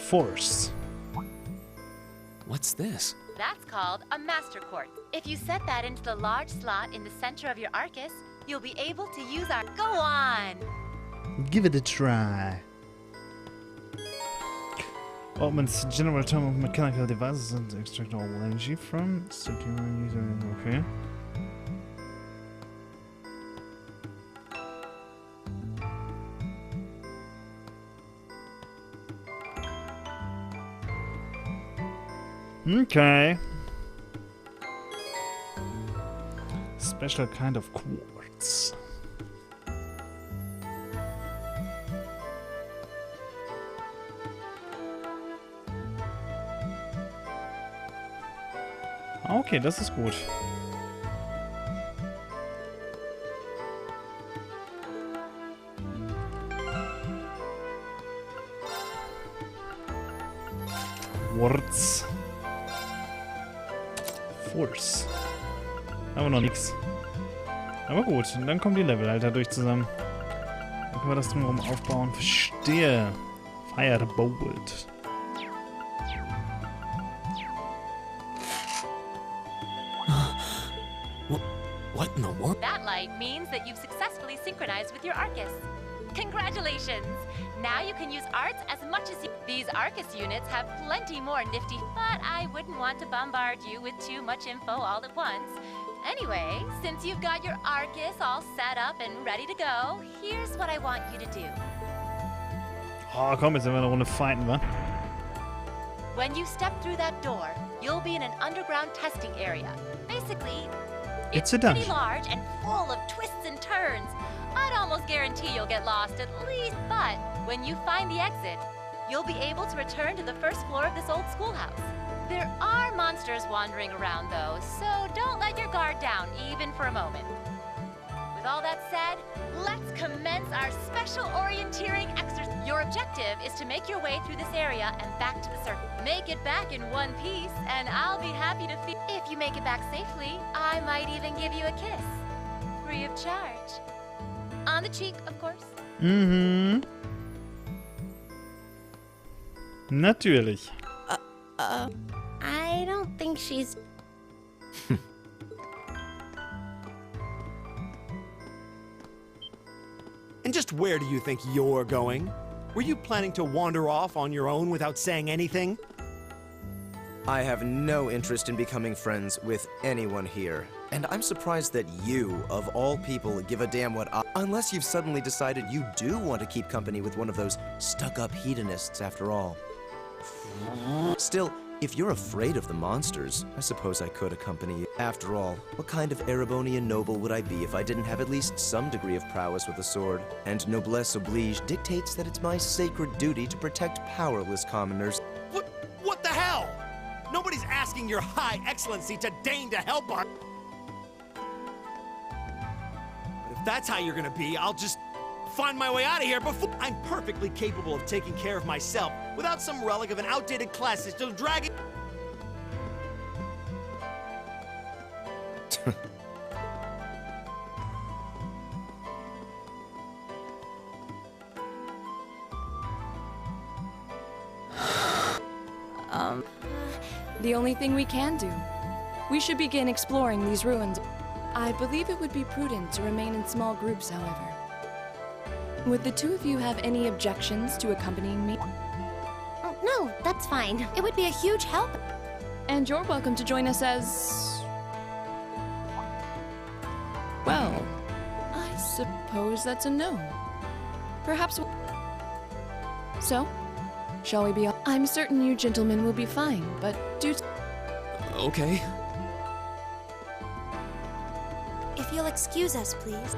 Force. What's this? That's called a Master Quartz. If you set that into the large slot in the center of your Arcus, you'll be able to use our... Go on! Give it a try. Augments the general term of mechanical devices and extract all energy from. Okay. Okay. Special kind of quartz. Okay, das ist gut. Quartz. Force. Aber noch nix. Aber gut, und dann kommen die Level halt dadurch zusammen. Dann können wir das drumherum aufbauen. Verstehe. Firebolt. What in the world? That light means that you've successfully synchronized with your Arcus. Congratulations! Now you can use arts as much as you... These Arcus units have plenty more nifty... But I wouldn't want to bombard you with too much info all at once. Anyway, since you've got your Arcus all set up and ready to go, here's what I want you to do. Oh, komm, jetzt sind wir eine Runde fighten, wa? When you step through that door, you'll be in an underground testing area. Basically, It's a pretty dungeon. large and full of twists and turns. I'd almost guarantee you'll get lost at least, but when you find the exit, you'll be able to return to the first floor of this old schoolhouse. There are monsters wandering around, though, so don't let your guard down, even for a moment. With all that said, let's commence our special orienteering exercise. Your objective is to make your way through this area and back to the circle. Make it back in one piece, and I'll be happy to feel... If you make it back safely, I might even give you a kiss. Free of charge. On the cheek, of course. Mhm. Natürlich. I don't think she's... And just where do you think you're going? Were you planning to wander off on your own without saying anything? I have no interest in becoming friends with anyone here. And I'm surprised that you, of all people, give a damn what I... Unless you've suddenly decided you do want to keep company with one of those stuck-up hedonists after all. Still, if you're afraid of the monsters, I suppose I could accompany you. After all, what kind of Erebonian noble would I be if I didn't have at least some degree of prowess with a sword? And noblesse oblige dictates that it's my sacred duty to protect powerless commoners. What the hell? Nobody's asking your high excellency to deign to help us. But if that's how you're gonna be, I'll just find my way out of here before... I'm perfectly capable of taking care of myself without some relic of an outdated class system dragging... The only thing we can do. We should begin exploring these ruins. I believe it would be prudent to remain in small groups, however. Would the two of you have any objections to accompanying me? Oh, no, that's fine. It would be a huge help. And you're welcome to join us as... Well, I suppose that's a no. Perhaps... So, shall we be... I'm certain you gentlemen will be fine, but do... Okay. If you'll excuse us, please.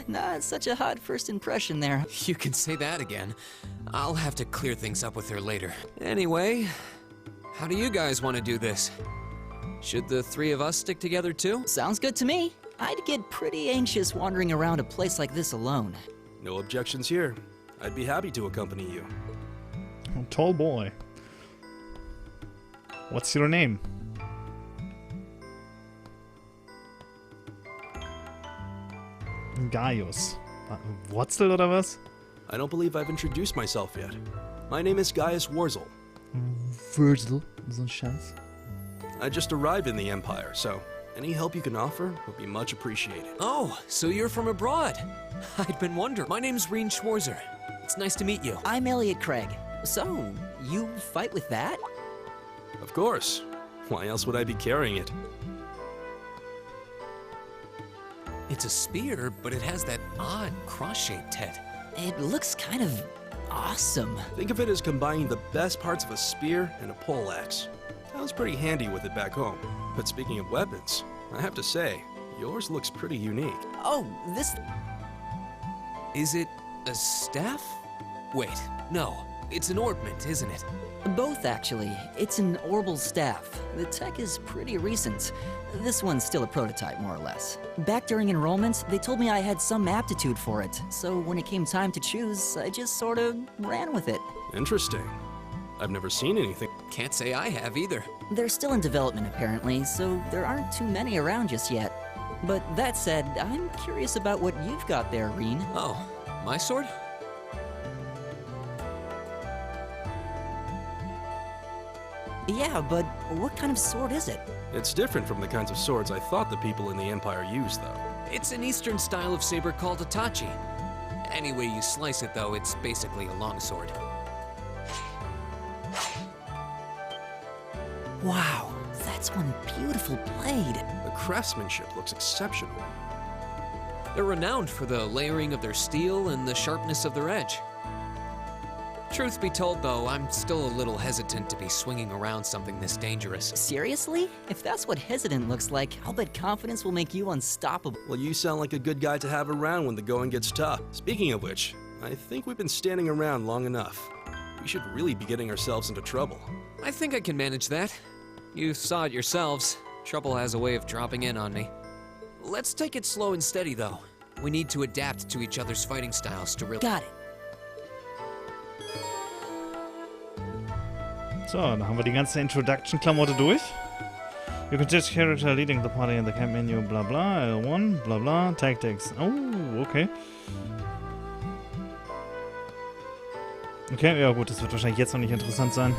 Not such a hot first impression there. You can say that again. I'll have to clear things up with her later. Anyway, how do you guys want to do this? Should the three of us stick together too? Sounds good to me. I'd get pretty anxious wandering around a place like this alone. No objections here. I'd be happy to accompany you. Oh, tall boy. What's your name? Gaius. Wurzel oder was? I don't believe I've introduced myself yet. My name is Gaius Wurzel. Wurzel, so ein Scheiß. I just arrived in the Empire, so any help you can offer would be much appreciated. Oh, so you're from abroad. I'd been wondering. My name's Reen Schwarzer. It's nice to meet you. I'm Elliot Craig. So, you fight with that? Of course. Why else would I be carrying it? It's a spear, but it has that odd cross-shaped head. It looks kind of awesome. Think of it as combining the best parts of a spear and a poleaxe. I was pretty handy with it back home. But speaking of weapons, I have to say, yours looks pretty unique. Oh, this... Is it a staff? Wait, no. It's an ornament, isn't it? Both, actually. It's an orbital staff. The tech is pretty recent. This one's still a prototype, more or less. Back during enrollment, they told me I had some aptitude for it, so when it came time to choose, I just sort of ran with it. Interesting. I've never seen anything. Can't say I have either. They're still in development, apparently, so there aren't too many around just yet. But that said, I'm curious about what you've got there, Reen. Oh, my sword? Yeah, but what kind of sword is it? It's different from the kinds of swords I thought the people in the Empire used, though. It's an Eastern style of saber called a tachi. Any way you slice it, though, it's basically a longsword. Wow, that's one beautiful blade. The craftsmanship looks exceptional. They're renowned for the layering of their steel and the sharpness of their edge. Truth be told, though, I'm still a little hesitant to be swinging around something this dangerous. Seriously? If that's what hesitant looks like, I'll bet confidence will make you unstoppable. Well, you sound like a good guy to have around when the going gets tough. Speaking of which, I think we've been standing around long enough. We should really be getting ourselves into trouble. I think I can manage that. You saw it yourselves. Trouble has a way of dropping in on me. Let's take it slow and steady, though. We need to adapt to each other's fighting styles to really... Got it. So, dann haben wir die ganze Introduction-Klamotte durch. You can choose character leading the party in the camp menu, bla bla, L1, bla bla, tactics. Oh, okay. Okay, ja gut, das wird wahrscheinlich jetzt noch nicht interessant sein.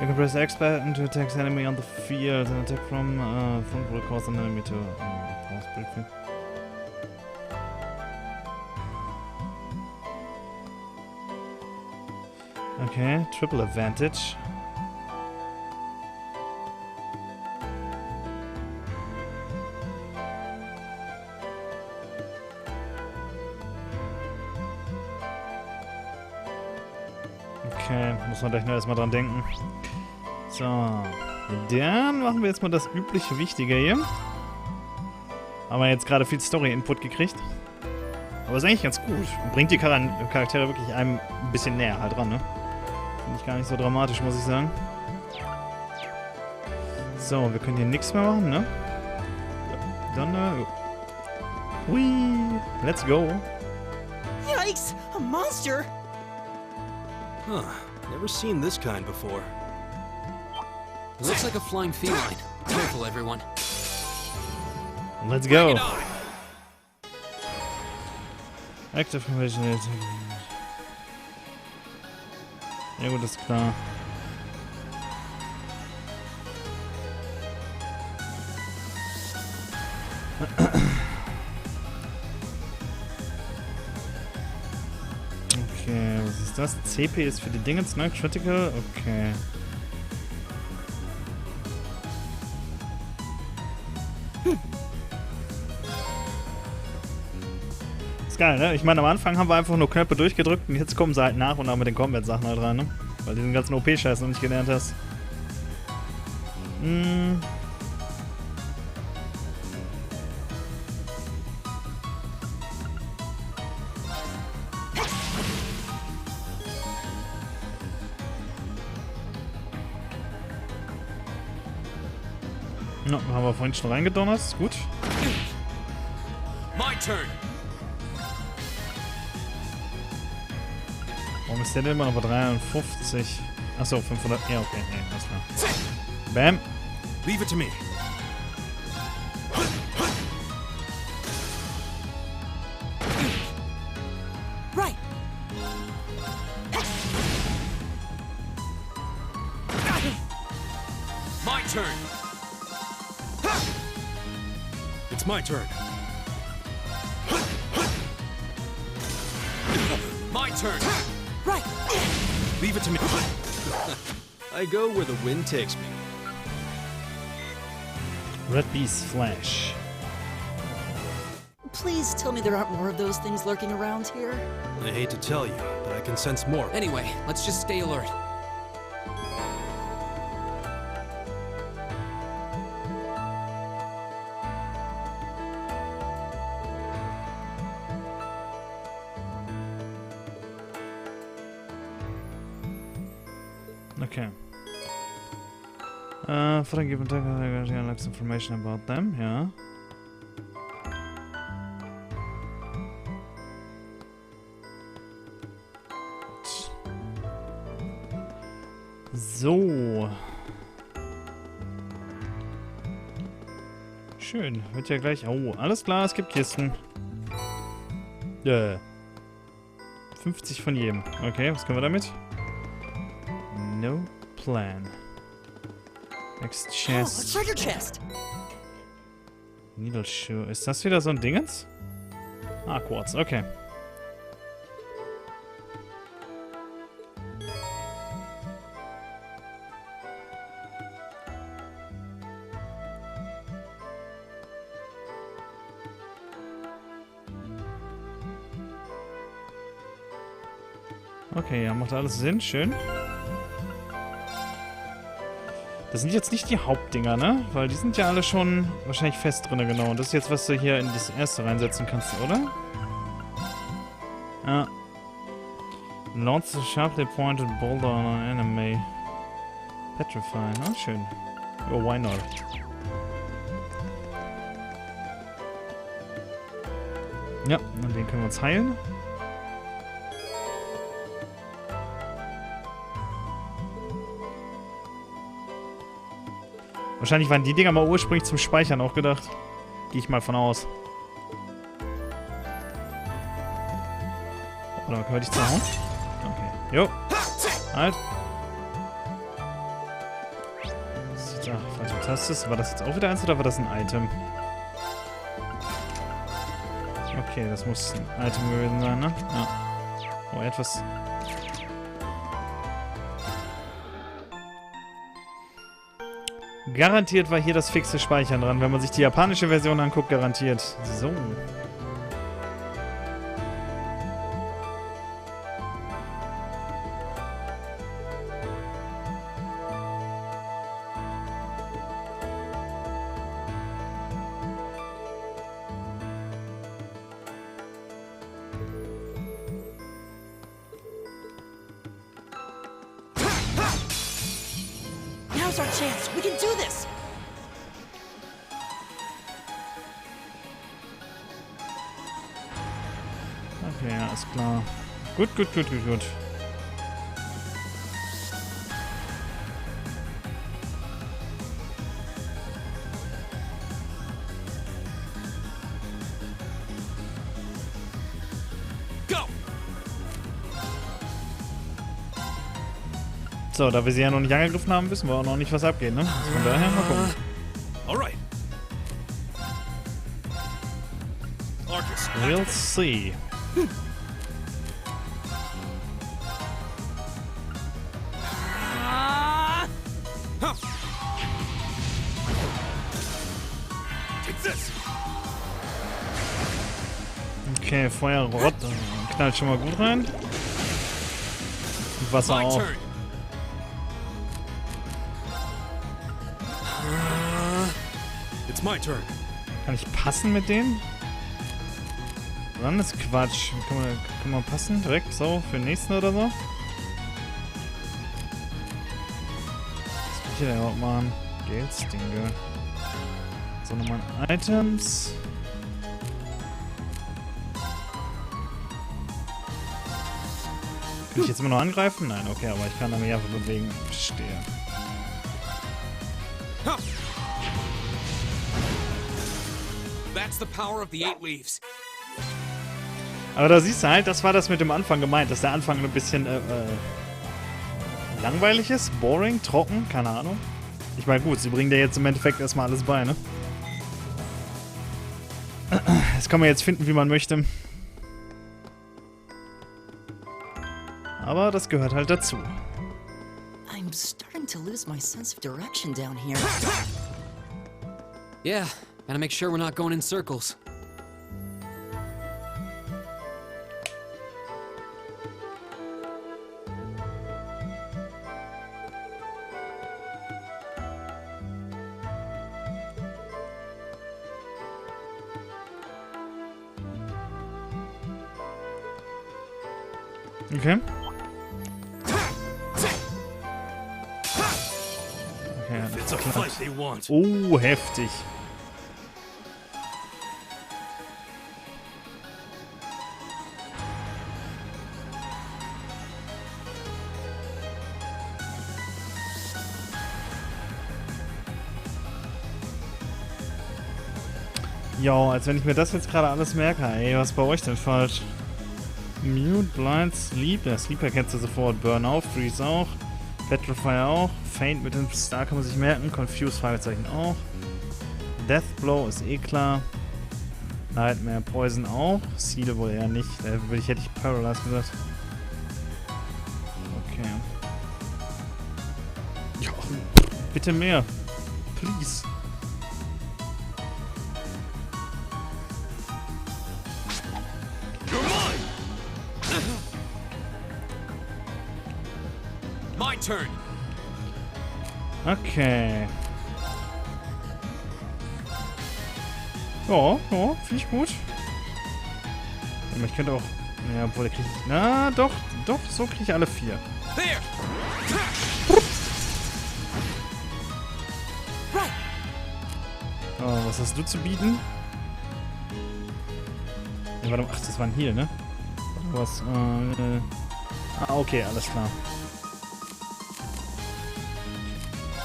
You can press X button to attack the enemy on the field and attack from front will cause an enemy to pause briefly. Okay, triple advantage. Okay, muss man gleich noch erstmal dran denken. So, dann machen wir jetzt mal das übliche Wichtige hier. Haben wir jetzt gerade viel Story-Input gekriegt. Aber ist eigentlich ganz gut. Bringt die Charaktere wirklich einem ein bisschen näher halt ran, ne? Finde ich gar nicht so dramatisch, muss ich sagen. So, wir können hier nichts mehr machen, ne? Dann, Hui! Let's go! Yikes! A monster! Huh. Never seen this kind before. Looks like a flying feline. Careful, everyone. Let's go! Active Formation. Ja gut, ist klar. Okay, was ist das? CP ist für die Dingens, ne? Critical? Okay. Ist geil, ne? Ich meine, am Anfang haben wir einfach nur Knöpfe durchgedrückt und jetzt kommen sie halt nach und haben mit den Combat-Sachen halt rein, ne? Weil du den ganzen OP-Scheiß noch nicht gelernt hast. No, haben wir vorhin schon reingedonnert, ist gut. My turn. Warum ist der denn immer noch bei 53? Achso, 500. Ja, okay, nee, alles klar. Bam. Leave it to me. turn. It's my turn. My turn. Right. Leave it to me. I go where the wind takes me. Red Beast Flash. Please tell me there aren't more of those things lurking around here. I hate to tell you, but I can sense more. Anyway, let's just stay alert. Okay. For a given time, I like some information about them, ja. So. Schön. Wird ja gleich... Oh, alles klar, es gibt Kisten. 50 von jedem. Okay, was können wir damit? No plan. Next chest. Oh, a treasure chest. Needle Shoe. Ist das wieder so ein Dingens? Ah, Quartz. Okay. Okay, ja, macht alles Sinn. Schön. Das sind jetzt nicht die Hauptdinger, ne? Weil die sind ja alle schon wahrscheinlich fest drin, genau. Und das ist jetzt, was du hier in das erste reinsetzen kannst, oder? Ja. Launch a sharply pointed boulder on an enemy. Petrify. Ah, schön. Oh, why not? Ja, und den können wir uns heilen. Wahrscheinlich waren die Dinger mal ursprünglich zum Speichern auch gedacht. Gehe ich mal von aus. Oder können wir dich zerhauen? Okay. Jo. Halt. Ach, falsche Taste. War das jetzt auch wieder eins oder war das ein Item? Okay, das muss ein Item gewesen sein, ne? Ja. Oh, etwas... Garantiert war hier das fixe Speichern dran. Wenn man sich die japanische Version anguckt, garantiert. So. Now's our chance. We can do this. Okay, ja, ist klar. Gut. So, da wir sie ja noch nicht angegriffen haben, wissen wir auch noch nicht, was abgeht, ne? Also von daher mal gucken. Alright. Arcus. We'll see. Okay, Feuerrott knallt schon mal gut rein. Und Wasser auch. It's my turn. Kann ich passen mit denen? Dann ist Quatsch. Kann man passen? Direkt so für den nächsten oder so? Was kann ich hier denn überhaupt machen? Geldstinge. So, nochmal Items. Kann ich jetzt immer noch angreifen? Nein, okay, aber ich kann mich einfach bewegen. Verstehe. That's the power of the 8 leaves. Aber da siehst du halt, das war das mit dem Anfang gemeint, dass der Anfang ein bisschen langweilig ist, boring, trocken, keine Ahnung. Ich meine, gut, sie bringen dir jetzt im Endeffekt erstmal alles bei, ne? Das kann man jetzt finden, wie man möchte. Aber das gehört halt dazu. I'm starting to lose my sense of direction down here. Yeah, gotta make sure we're not going in circles. Okay. Okay, oh, heftig. Jo, als wenn ich mir das jetzt gerade alles merke. Ey, was ist bei euch denn falsch? Mute, Blind, Sleep. Ja, Sleep erkennst du sofort. Burn auf, Freeze auch. Petrify auch. Faint mit dem Star kann man sich merken. Confuse, Fragezeichen auch. Death Blow ist eh klar. Nightmare, Poison auch. Seele wohl eher nicht. Da hätte ich Paralyze gesagt. Okay. Ja, bitte mehr. Please. Turn. Okay. Ja, finde ich gut. Aber ich könnte auch... Ja, obwohl, der kriegt... Na, doch, so kriege ich alle 4. Oh, was hast du zu bieten? Ja, warte, ach, das war ein Heal, ne? Was, okay, alles klar.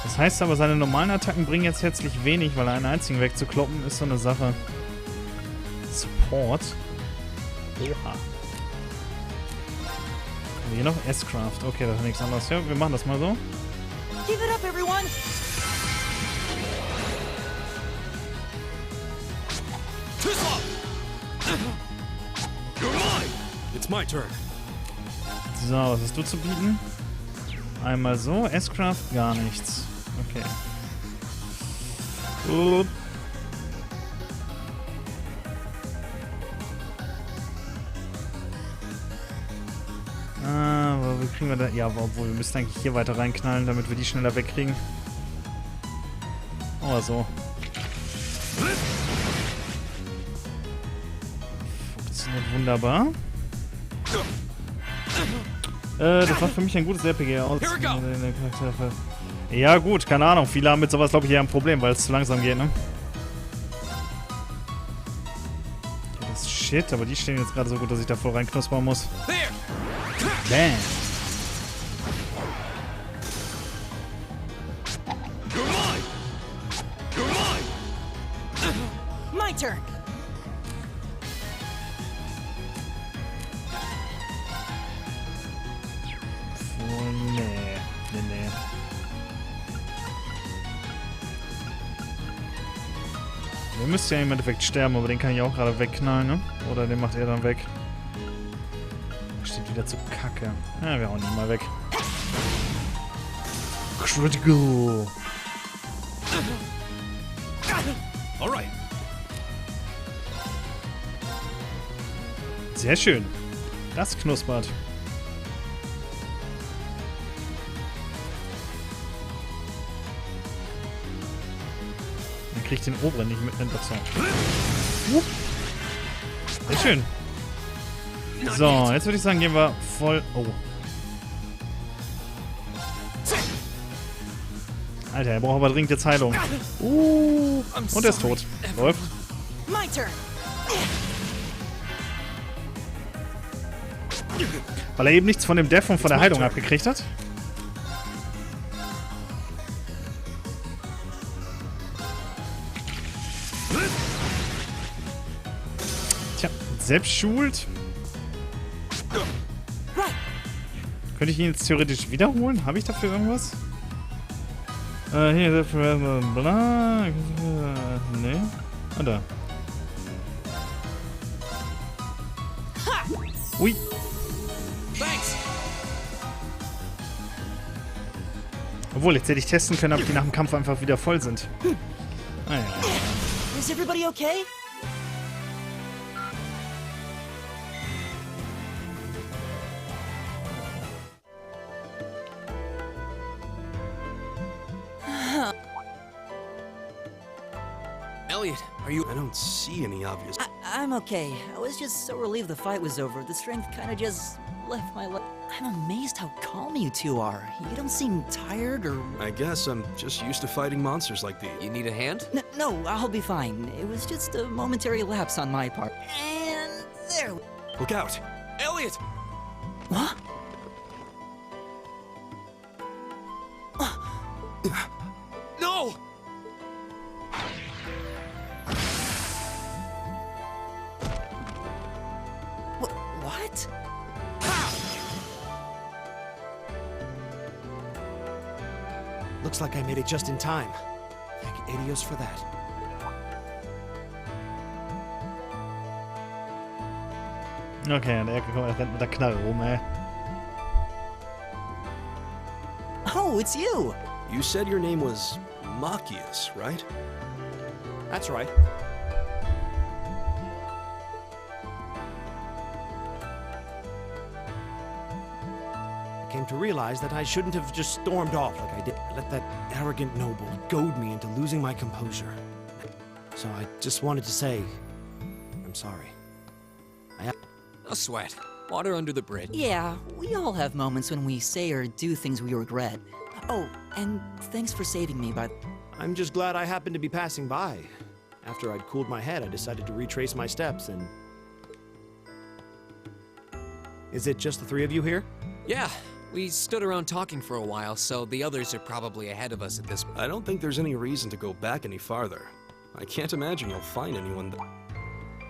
Das heißt aber, seine normalen Attacken bringen jetzt herzlich wenig, weil einen einzigen wegzukloppen ist so eine Sache. Support. Oha. Hier noch S-Craft. Okay, das ist nichts anderes. Ja, wir machen das mal so. Give it up, everyone! It's my turn. So, was hast du zu bieten? Einmal so, S-Craft, gar nichts. Okay. Aber wie kriegen wir da... Ja, obwohl, wir müssen eigentlich hier weiter reinknallen, damit wir die schneller wegkriegen. Oh, so. Funktioniert wunderbar. Das war für mich ein gutes RPG aus. Ja gut, keine Ahnung. Viele haben mit sowas, glaube ich, eher ein Problem, weil es zu langsam geht, ne? Ja, das ist shit, aber die stehen jetzt gerade so gut, dass ich da voll reinknuspern muss. Bam. My turn. Nee. Der müsste ja im Endeffekt sterben, aber den kann ich auch gerade wegknallen, ne? Oder den macht er dann weg. Steht wieder zu Kacke. Ja, wir hauen ihn mal weg. Critical. Alright. Sehr schön. Das knuspert. Krieg ich den oberen nicht mit einem Boxer. Sehr schön. So, jetzt würde ich sagen, gehen wir voll... Oh. Alter, er braucht aber dringend jetzt Heilung. Und er ist tot. Läuft. Weil er eben nichts von dem Death und von der Heilung abgekriegt hat. Tja, selbst schult. Könnte ich ihn jetzt theoretisch wiederholen? Habe ich dafür irgendwas? Hier ist bla. Nee. Ah, da. Ui. Thanks. Obwohl, jetzt hätte ich testen können, ob die nach dem Kampf einfach wieder voll sind. Ah, ja. Is everybody okay? Elliot, are you... I don't see any obvious... I'm okay. I was just so relieved the fight was over. The strength kind of just left my life. I'm amazed how calm you two are. You don't seem tired or... I guess I'm just used to fighting monsters like these. You need a hand? No, I'll be fine. It was just a momentary lapse on my part. And there... Look out! Elliot! What? No! What? Looks like I made it just in time. Thank Adios for that. Okay, an der Ecke kommt, er rennt mit der Knarre rum, ey. Oh, it's you! You said your name was Machias, right? That's right. I came to realize that I shouldn't have just stormed off like I did. I let that arrogant noble goad me into losing my composure. So I just wanted to say, I'm sorry. No sweat. Water under the bridge. Yeah, we all have moments when we say or do things we regret. Oh, and thanks for saving me, but... I'm just glad I happened to be passing by. After I'd cooled my head, I decided to retrace my steps and... Is it just the three of you here? Yeah, we stood around talking for a while, so the others are probably ahead of us at this point. I don't think there's any reason to go back any farther. I can't imagine you'll find anyone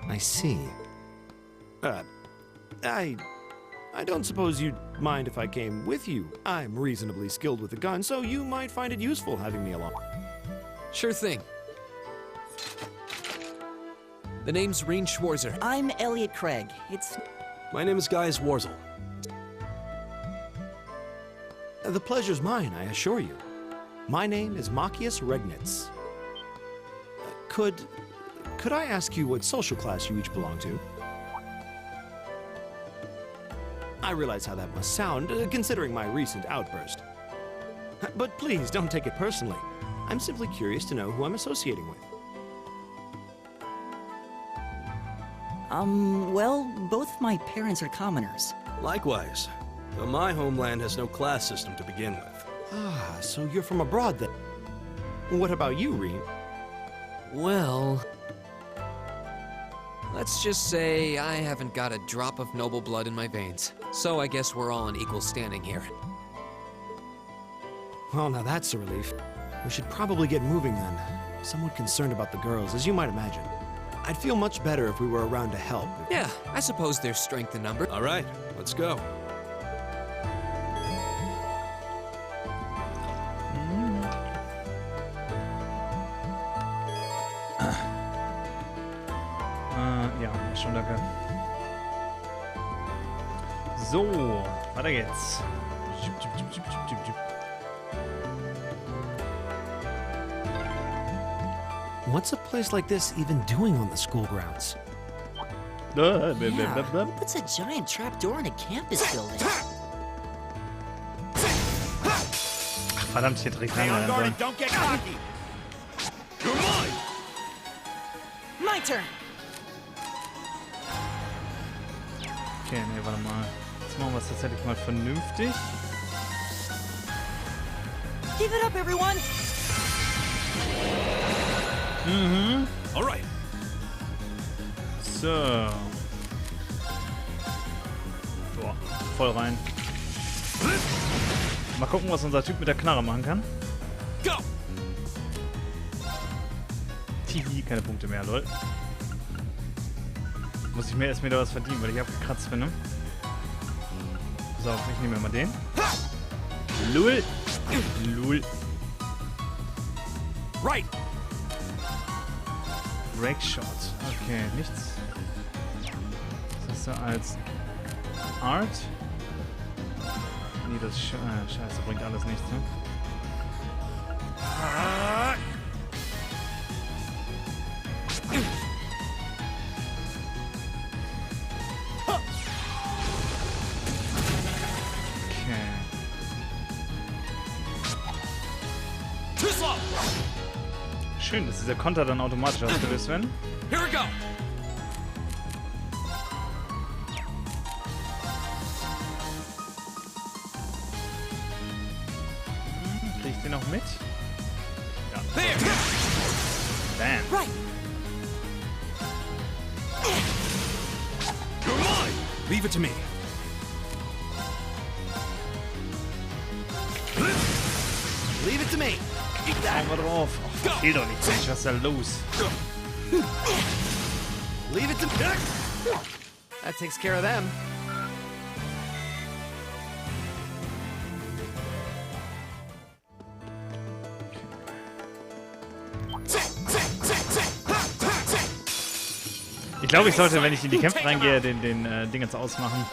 I see. I don't suppose you'd mind if I came with you. I'm reasonably skilled with a gun, so you might find it useful having me along. Sure thing. The name's Reen Schwarzer. I'm Elliot Craig. My name is Gaius Warzel. The pleasure's mine, I assure you. My name is Machias Regnitz. Could I ask you what social class you each belong to? I realize how that must sound, considering my recent outburst. But please, don't take it personally. I'm simply curious to know who I'm associating with. Well, both my parents are commoners. Likewise. Though my homeland has no class system to begin with. Ah, so you're from abroad then. What about you, Reen? Well... let's just say I haven't got a drop of noble blood in my veins. So I guess we're all in equal standing here. Well, now that's a relief. We should probably get moving then. I'm somewhat concerned about the girls, as you might imagine. I'd feel much better if we were around to help. Yeah, I suppose there's strength in number. All right, let's go. Ja, schon danke. So, weiter geht's. What's a place like this even doing on the school grounds? Yeah, who puts a giant trapdoor in a campus building? Verdammt, hier direkt rein. Don't get cocky. You're mine. My turn. Okay, nee, warte mal. Jetzt machen wir es tatsächlich mal vernünftig. Give it up, everyone. Mhm. Alright. So. Boah, voll rein. Mal gucken, was unser Typ mit der Knarre machen kann. Go! Tihi, keine Punkte mehr, lol. Muss ich mir erst wieder was verdienen, weil ich abgekratzt bin, ne? Pass auf, ich nehme mal den. Lul. Lul. Right. Break Shot. Okay, nichts. Was hast du als Art? Nee, das ist scheiße, bringt alles nichts, ne? Schön, dass dieser Konter dann automatisch ausgelöst werden. Here we go. Krieg ich den noch mit? Ja. There. Bam. Right. You're mine. Leave it to me. Leave it to me. Hau mal drauf. Ach, geht doch nicht. Mensch, was ist da los? Leave it to me. That takes care of them. Ich glaube, ich sollte, wenn ich in die Kämpfe reingehe, den Dingens ausmachen.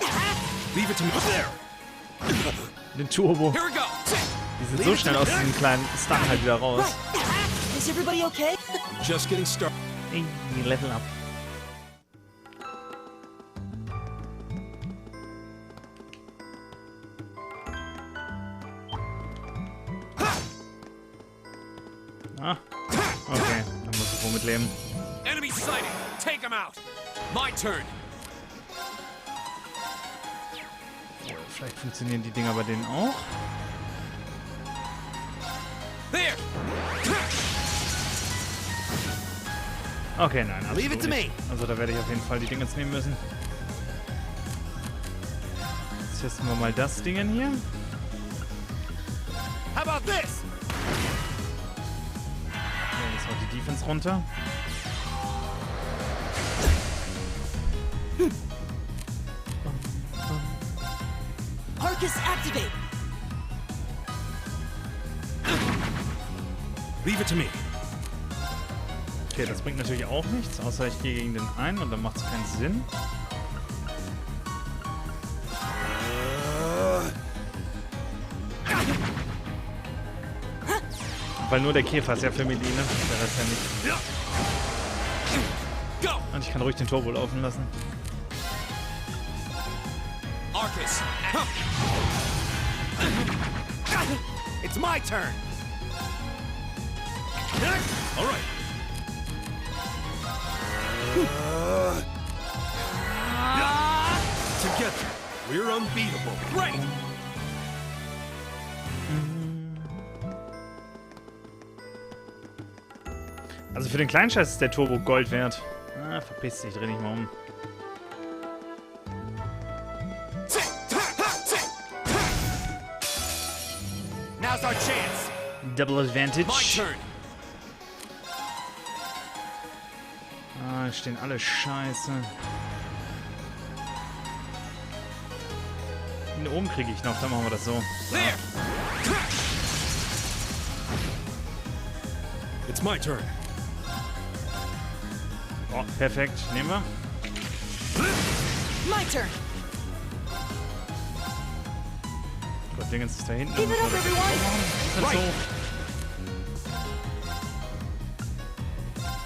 Leave it to me. There. Den Turbo. Here we go. Die sind so schnell aus diesem kleinen Stun halt wieder raus. Is everybody okay? Just getting started. Level up. Ah, okay, dann muss ich wohl mitleben. Enemy sighted. Take him out. My turn. Vielleicht funktionieren die Dinger bei denen auch. There. Okay, nein, Leave it to me. Also da werde ich auf jeden Fall die Dinge nehmen müssen. Jetzt testen wir mal das Ding hier. How about this? Okay, das haut die Defense runter. Arcus activate. Leave it to me. Okay, das bringt natürlich auch nichts, außer ich gehe gegen den einen und dann macht es keinen Sinn. Weil nur der Käfer ist ja für Melee, ne? Der Rest ja nicht. Und ich kann ruhig den Turbo laufen lassen. Arcus. It's my turn. All right. Together, we're unbeatable. Great. Also für den kleinen Scheiß ist der Turbo Gold wert. Ah, verpiss dich, dreh dich mal um. Now's our chance. Double Advantage. My turn. Ah, stehen alle scheiße. Den oben kriege ich noch, dann machen wir das so. There. It's my turn. Oh, perfekt. Nehmen wir. My turn. Gott, Dingens ist da hinten. Keep it up, everyone. Ganz Right. hoch.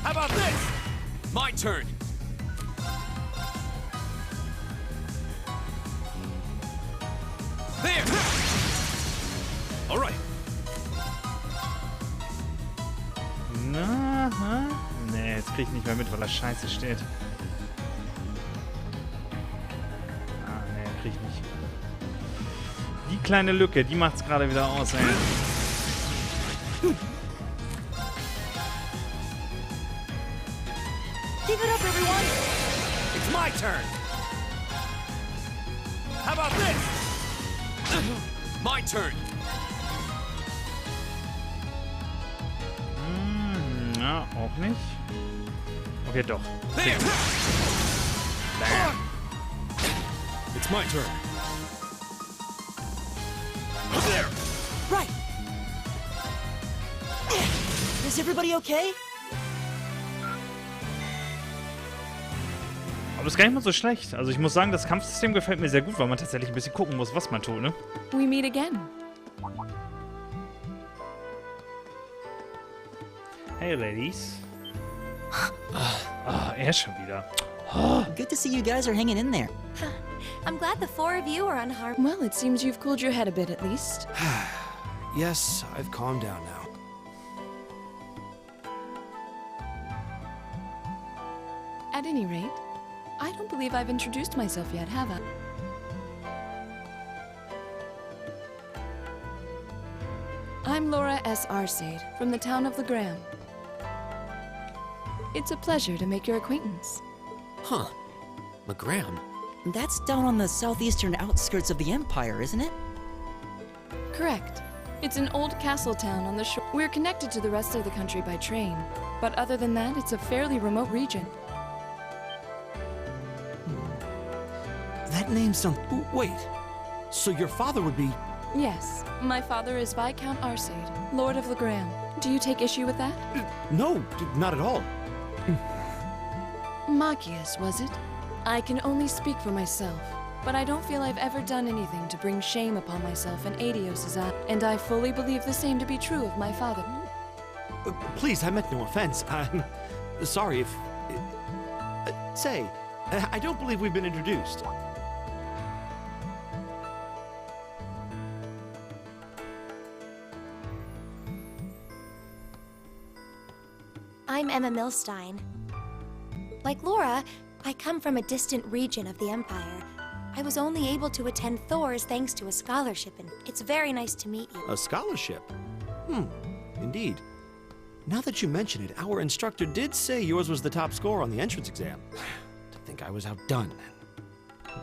How about this? My turn. There. All right. Na, ha? Nee, jetzt krieg ich nicht mehr mit, weil er scheiße steht. Ah, nee, krieg ich nicht. Die kleine Lücke, die macht's gerade wieder aus, ey. Keep it up, everyone. It's my turn. How about this? My turn. Na, auch nicht. Okay, doch. There. Bam. It's my turn. There. Right. Is everybody okay? Aber das ist gar nicht mal so schlecht. Also ich muss sagen, das Kampfsystem gefällt mir sehr gut, weil man tatsächlich ein bisschen gucken muss, was man tut, ne? We meet again. Hey, Ladies. Er schon wieder. Good to see you guys are hanging in there. I'm glad the four of you are unharmed. Well, it seems you've cooled your head a bit at least. Yes, I've calmed down now. At any rate, I don't believe I've introduced myself yet, have I? I'm Laura S. Arcade, from the town of Legram. It's a pleasure to make your acquaintance. Huh. Legram? That's down on the southeastern outskirts of the Empire, isn't it? Correct. It's an old castle town on the shore. We're connected to the rest of the country by train, but other than that, it's a fairly remote region. That name sounds... Wait. So your father would be... Yes, my father is Viscount Arcade, Lord of Legram. Do you take issue with that? No, not at all. Machias, was it? I can only speak for myself, but I don't feel I've ever done anything to bring shame upon myself and Adios's eye, and I fully believe the same to be true of my father. Please, I meant no offense. I'm sorry if... say, I don't believe we've been introduced. I'm Emma Milstein. Like Laura, I come from a distant region of the Empire. I was only able to attend Thor's thanks to a scholarship, and it's very nice to meet you. A scholarship? Indeed. Now that you mention it, our instructor did say yours was the top score on the entrance exam. To think I was outdone.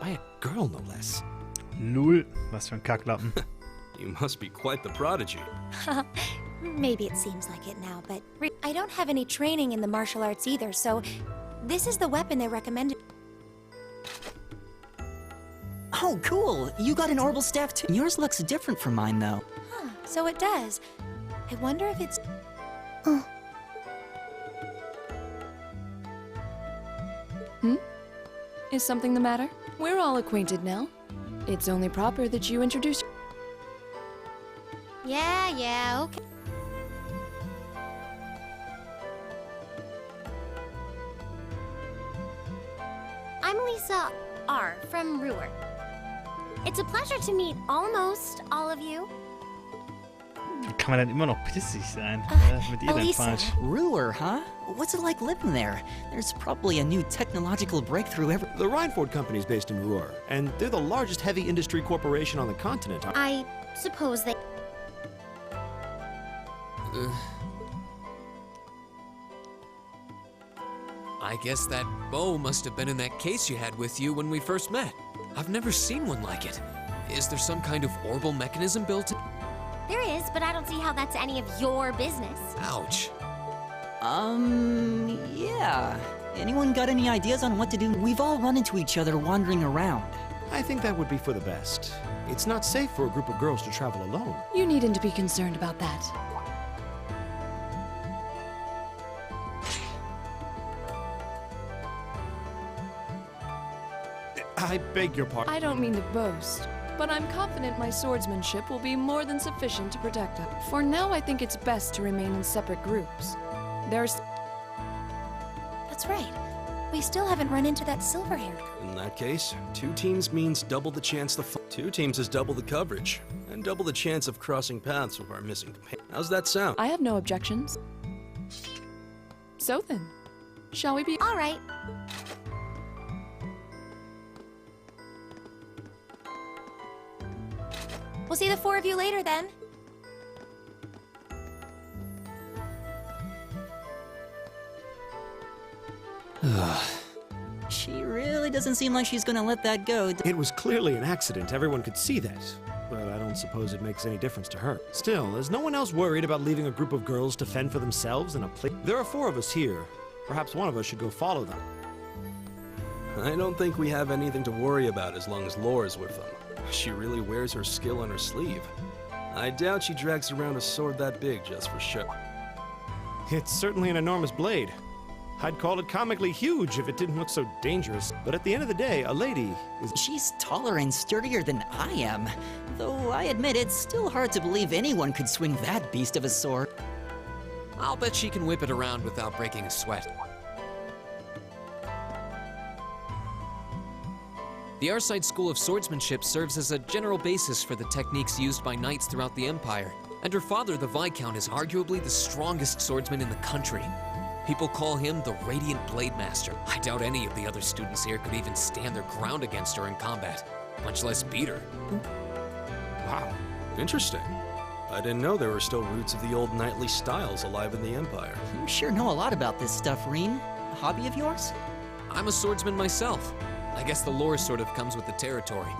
By a girl, no less. Lul, was für ein Kacklappen. You must be quite the prodigy. Maybe it seems like it now, but I don't have any training in the martial arts either, so this is the weapon they recommended. Oh, cool! You got an orbital staff too. Yours looks different from mine, though. Huh, so it does. I wonder if it's... Is something the matter? We're all acquainted now. It's only proper that you introduce... Yeah, okay. I'm Lisa R. from Ruhr. It's a pleasure to meet almost all of you. Kann man dann immer noch pissig sein? Mit ihr denn falsch? Ruhr, huh? What's it like living there? There's probably a new technological breakthrough every... The Reinford Company's based in Ruhr, and they're the largest heavy industry corporation on the continent. I suppose they... I guess that bow must have been in that case you had with you when we first met. I've never seen one like it. Is there some kind of orbital mechanism built in? There is, but I don't see how that's any of your business. Ouch. Yeah. Anyone got any ideas on what to do? We've all run into each other wandering around. I think that would be for the best. It's not safe for a group of girls to travel alone. You needn't be concerned about that. I beg your pardon. I don't mean to boast, but I'm confident my swordsmanship will be more than sufficient to protect us. For now, I think it's best to remain in separate groups. There's... That's right. We still haven't run into that silver-haired. In that case, 2 teams means double the chance to... 2 teams is double the coverage, and double the chance of crossing paths with our missing companion. How's that sound? I have no objections. So then, shall we be... All right. We'll see the 4 of you later, then. She really doesn't seem like she's gonna let that go. It was clearly an accident. Everyone could see that. But I don't suppose it makes any difference to her. Still, is no one else worried about leaving a group of girls to fend for themselves in a place? There are 4 of us here. Perhaps one of us should go follow them. I don't think we have anything to worry about as long as Laura's with them. She really wears her skill on her sleeve. I doubt she drags around a sword that big just for show. It's certainly an enormous blade. I'd call it comically huge if it didn't look so dangerous. But at the end of the day, a lady is... She's taller and sturdier than I am. Though I admit it's still hard to believe anyone could swing that beast of a sword. I'll bet she can whip it around without breaking a sweat. The Arside School of Swordsmanship serves as a general basis for the techniques used by knights throughout the Empire, and her father, the Viscount, is arguably the strongest swordsman in the country. People call him the Radiant Blade Master. I doubt any of the other students here could even stand their ground against her in combat, much less beat her. Wow, interesting. I didn't know there were still roots of the old knightly styles alive in the Empire. You sure know a lot about this stuff, Reen. A hobby of yours? I'm a swordsman myself. I guess the lore sort of comes with the territory.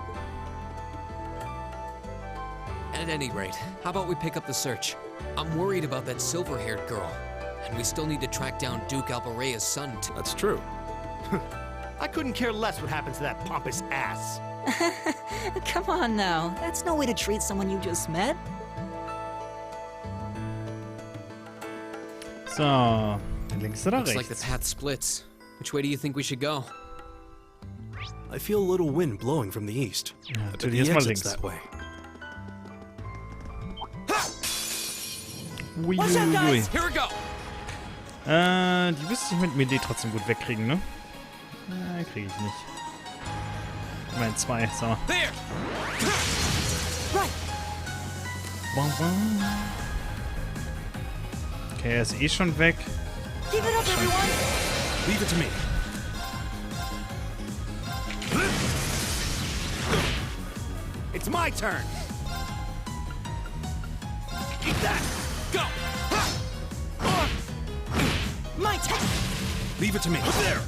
At any rate, how about we pick up the search? I'm worried about that silver-haired girl. And we still need to track down Duke Albarea's son, too. That's true. I couldn't care less what happens to that pompous ass. Come on now, that's no way to treat someone you just met. So, links oder Looks rechts? like the path splits. Which way do you think we should go? I feel a little wind blowing from the east. Ja, I bet natürlich the erstmal exit's links. that way. Ui, Watch out, ui, ui. guys! Here we go! Die müsste ich mit Melee trotzdem gut wegkriegen, ne? Kriege ich nicht. Immerhin 2, so. There! Right. Bam, bam. Okay, er ist eh schon weg. Keep it up, everyone. Leave it to me. It's my turn. Eat that. Go! My turn. Leave it to me. There.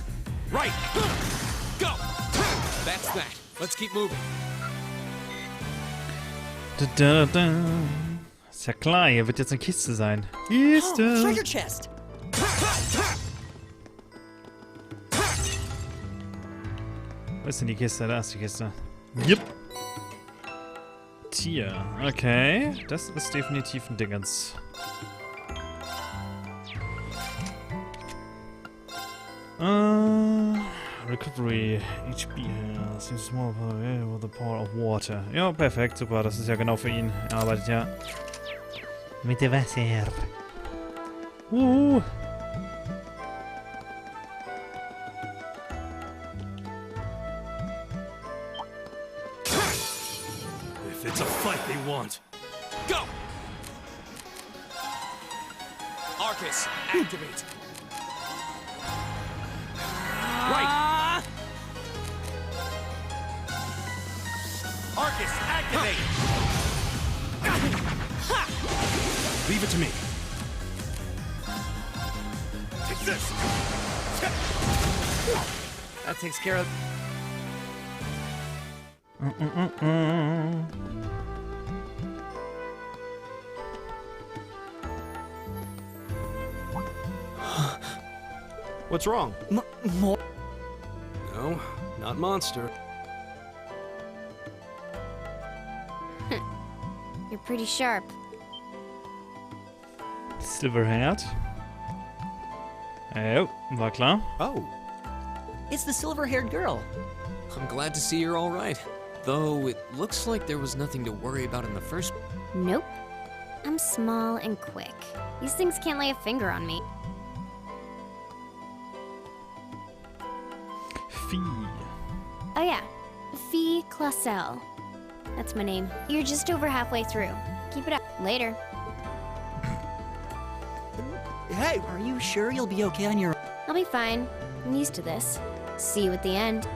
Right. Go! That's that. Let's keep moving. Da, da, da. Ist ja klar, hier wird jetzt eine Kiste sein. Kiste! Oh, treasure chest. Wo ist denn die Kiste? Da ist die Kiste. Yep. Tier. Okay. Das ist definitiv ein Dingens. Recovery. HP has a small power with the power of water. Ja, perfekt. Super. Das ist ja genau für ihn. Er arbeitet ja mit dem Wasser. If it's a fight they want. Go! Arcus, activate! Right! Arcus, activate! Leave it to me. Take this! That takes care of... What's wrong? More? No, not monster. You're pretty sharp. Silverhaired. Oh, war klar. Oh. It's the silver-haired girl. I'm glad to see you're all right. Though it looks like there was nothing to worry about in the first... Nope. I'm small and quick. These things can't lay a finger on me. Fee. Oh yeah, Fee Clausel. That's my name. You're just over halfway through. Keep it up. Later. Hey, are you sure you'll be okay on your... I'll be fine. I'm used to this. See you at the end.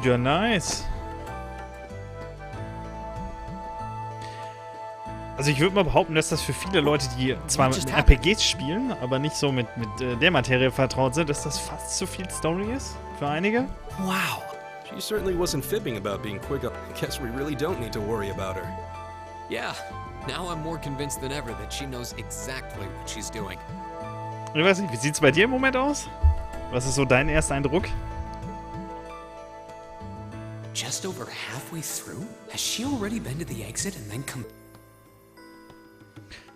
Ja, nice. Also ich würde mal behaupten, dass das für viele Leute, die zwar mit RPGs spielen, aber nicht so mit der Materie vertraut sind, dass das fast zu viel Story ist für einige. Wow. She certainly wasn't fibbing about being quick. I guess we really don't need to worry about her. Yeah, now I'm more convinced than ever that she knows exactly what she's doing. Ich weiß nicht, wie sieht's bei dir im Moment aus? Was ist so dein erster Eindruck? Just over halfway through? Has she already been to the exit and then come...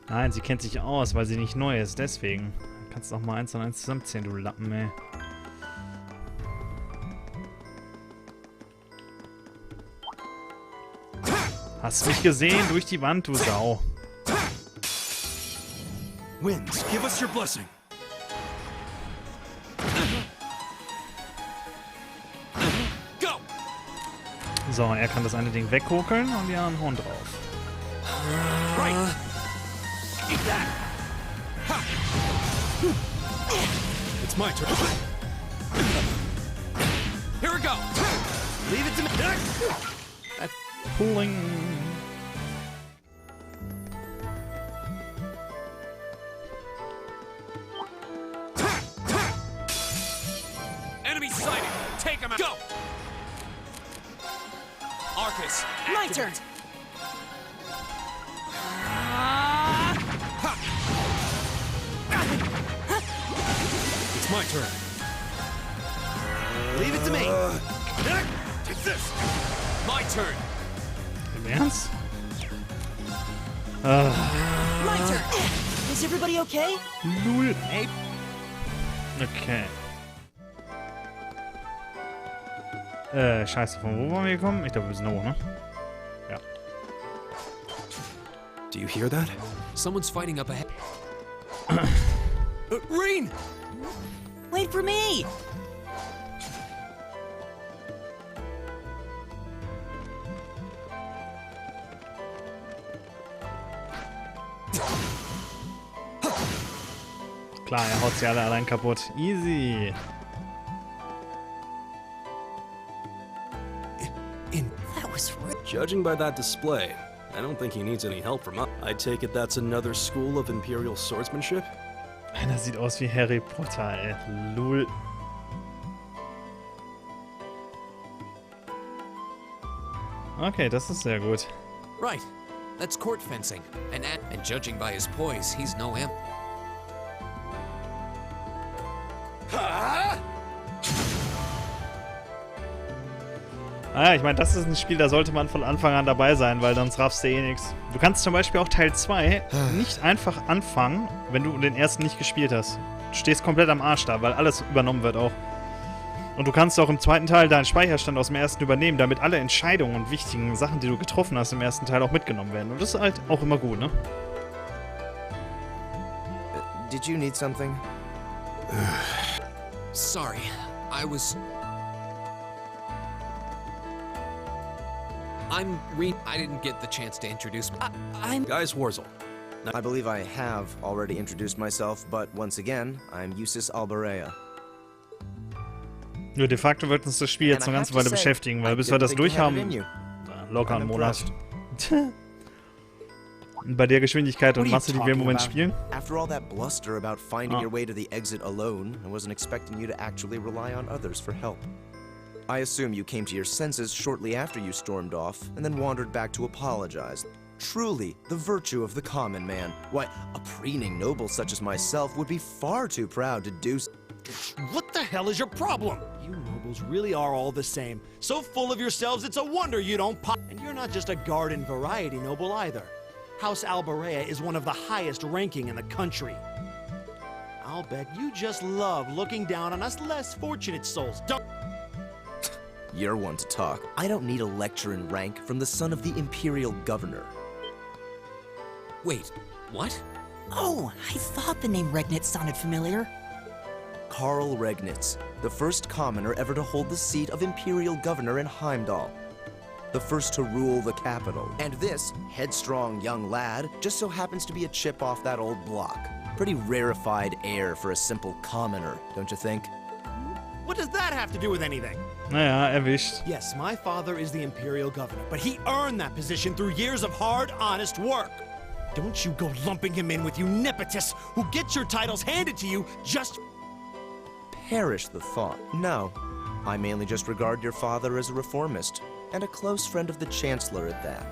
Nein, sie kennt sich aus, weil sie nicht neu ist. Deswegen. Kannst du auch mal 1 und 1 zusammenzählen, du Lappen, ey. Hast mich gesehen durch die Wand, du Sau. Winds, give us your blessing. Go! So, er kann das eine Ding wegkokeln und die anderen hauen drauf. Right. Eat that. Ha. It's my turn. Here we go! Leave it to me. Pulling. Enemy sighted! Take him out! Go! Arcus, My activate. turn. It's my turn. Leave it to me. Take this. My turn! Im Ernst? My turn. Is everybody okay? Null. Okay. Scheiße, von wo waren wir gekommen? Ich glaube, wir sind hoch, ne? Ja. Do you hear that? Someone's fighting up ahead. Reen! Wait for me. Klar, er haut sie alle allein kaputt. Easy. That was Judging by that display, I don't think he needs any help from us. I take it that's another school of Imperial swordsmanship? Einer sieht aus wie Harry Potter, ey. Lul. Okay, das ist sehr gut. Right. That's court fencing. And judging by his poise, he's no imp. Ah, ich meine, das ist ein Spiel, da sollte man von Anfang an dabei sein, weil sonst raffst du eh nichts. Du kannst zum Beispiel auch Teil 2 nicht einfach anfangen, wenn du den ersten nicht gespielt hast. Du stehst komplett am Arsch da, weil alles übernommen wird auch. Und du kannst auch im zweiten Teil deinen Speicherstand aus dem ersten übernehmen, damit alle Entscheidungen und wichtigen Sachen, die du getroffen hast, im ersten Teil auch mitgenommen werden. Und das ist halt auch immer gut, ne? Did you need something? Sorry, I didn't get the chance to introduce I'm Guys, Warzel. I believe I have already introduced myself, but once again, I'm Eustace Alberea. Ja, de facto wird uns das Spiel jetzt eine ganze Weile beschäftigen, weil bis wir das durch haben, locker einen Monat. Bei der Geschwindigkeit und Masse, die wir im Moment spielen. After all that bluster about finding your way to the exit alone, I wasn't expecting you to actually rely on others for help. I assume you came to your senses shortly after you stormed off, and then wandered back to apologize. Truly, the virtue of the common man. Why, a preening noble such as myself would be far too proud to do so. What the hell is your problem? You nobles really are all the same. So full of yourselves, it's a wonder you don't pop. And you're not just a garden variety noble either. House Alberea is one of the highest ranking in the country. I'll bet you just love looking down on us less fortunate souls, don't... You're one to talk. I don't need a lecture in rank from the son of the Imperial Governor. Wait, what? Oh, I thought the name Regnitz sounded familiar. Karl Regnitz, the first commoner ever to hold the seat of Imperial Governor in Heimdall. The first to rule the capital. And this headstrong young lad just so happens to be a chip off that old block. Pretty rarefied air for a simple commoner, don't you think? What does that have to do with anything? Naja, erwischt. Yes, my father is the Imperial Governor, but he earned that position through years of hard, honest work. Don't you go lumping him in with you nepotists who get your titles handed to you just... Perish the thought. No, I mainly just regard your father as a reformist, and a close friend of the Chancellor at that.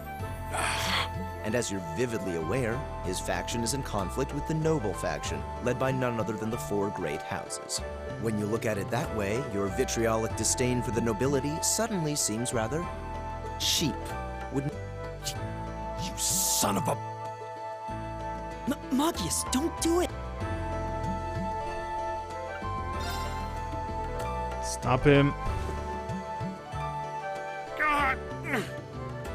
And as you're vividly aware, his faction is in conflict with the noble faction, led by none other than the four great houses. When you look at it that way, your vitriolic disdain for the nobility suddenly seems rather cheap, wouldn't... You son of a... Magius, don't do it! Stop him.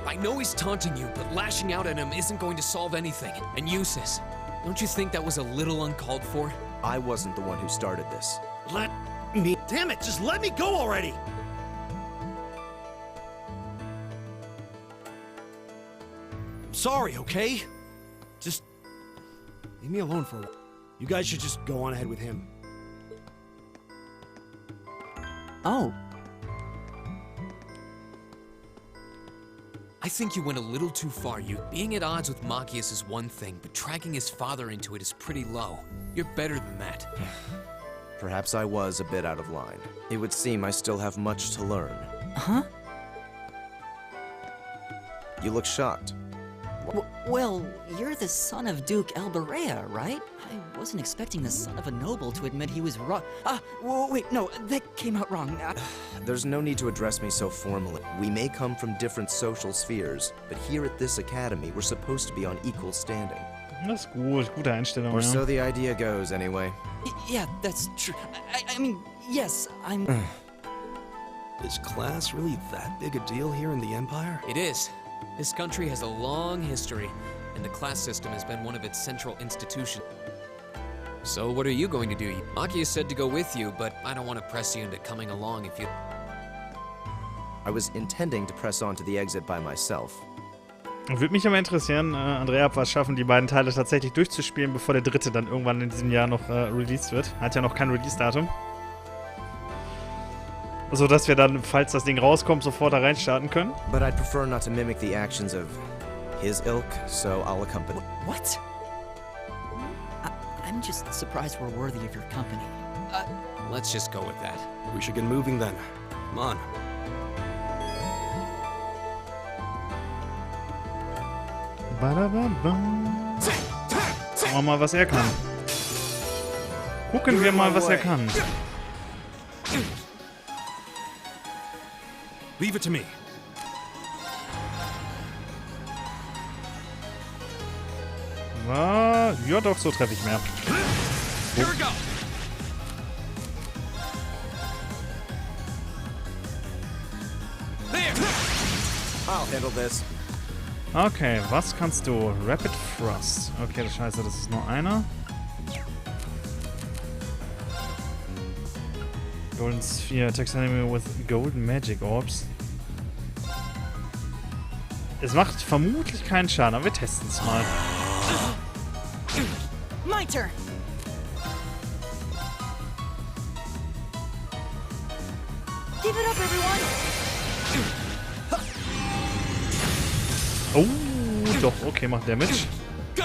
I know he's taunting you, but lashing out at him isn't going to solve anything. And Eustace, don't you think that was a little uncalled for? I wasn't the one who started this. Let me... Damn it, just let me go already! I'm sorry, okay? Just... leave me alone for a while. You guys should just go on ahead with him. Oh. I think you went a little too far. Being at odds with Machias is one thing, but dragging his father into it is pretty low. You're better than that. Perhaps I was a bit out of line. It would seem I still have much to learn. Huh? You look shocked. Well, you're the son of Duke Elberea, right? I wasn't expecting the son of a noble to admit he was wrong. Wait, no, that came out wrong. There's no need to address me so formally. We may come from different social spheres, but here at this academy, we're supposed to be on equal standing. Das ist gut, gute Einstellung, Or ja. so the idea goes, anyway. Yeah, that's true. I mean, yes, I'm... Is class really that big a deal here in the Empire? It is. This country has a long history, and the class system has been one of its central institutions. So what are you going to do? Machias said to go with you, but I don't want to press you into coming along if you... I was intending to press on to the exit by myself. Würde mich aber interessieren, Andrea, ob wir es schaffen, die beiden Teile tatsächlich durchzuspielen, bevor der dritte dann irgendwann in diesem Jahr noch released wird. Hat ja noch kein Release-Datum. So dass wir dann, falls das Ding rauskommt, sofort da reinstarten können. But I'd prefer not to mimic the actions of his ilk, so I'll accompany. What? I'm just surprised we're worthy of your company. Let's just go with that. We should get moving then. Come on. Schauen wir mal, was er kann. Gucken wir mal, was er kann. Leave it to me. Ja, doch, so treffe ich mehr. Here we go. There. I'll handle this. Okay, was kannst du? Rapid Thrust. Okay, das scheiße, das ist nur einer. Golden Sphere. Attacks enemy with golden magic orbs. Es macht vermutlich keinen Schaden, aber wir testen es mal. My turn! Give it up, everyone! Oh, doch, okay, macht Damage. Go.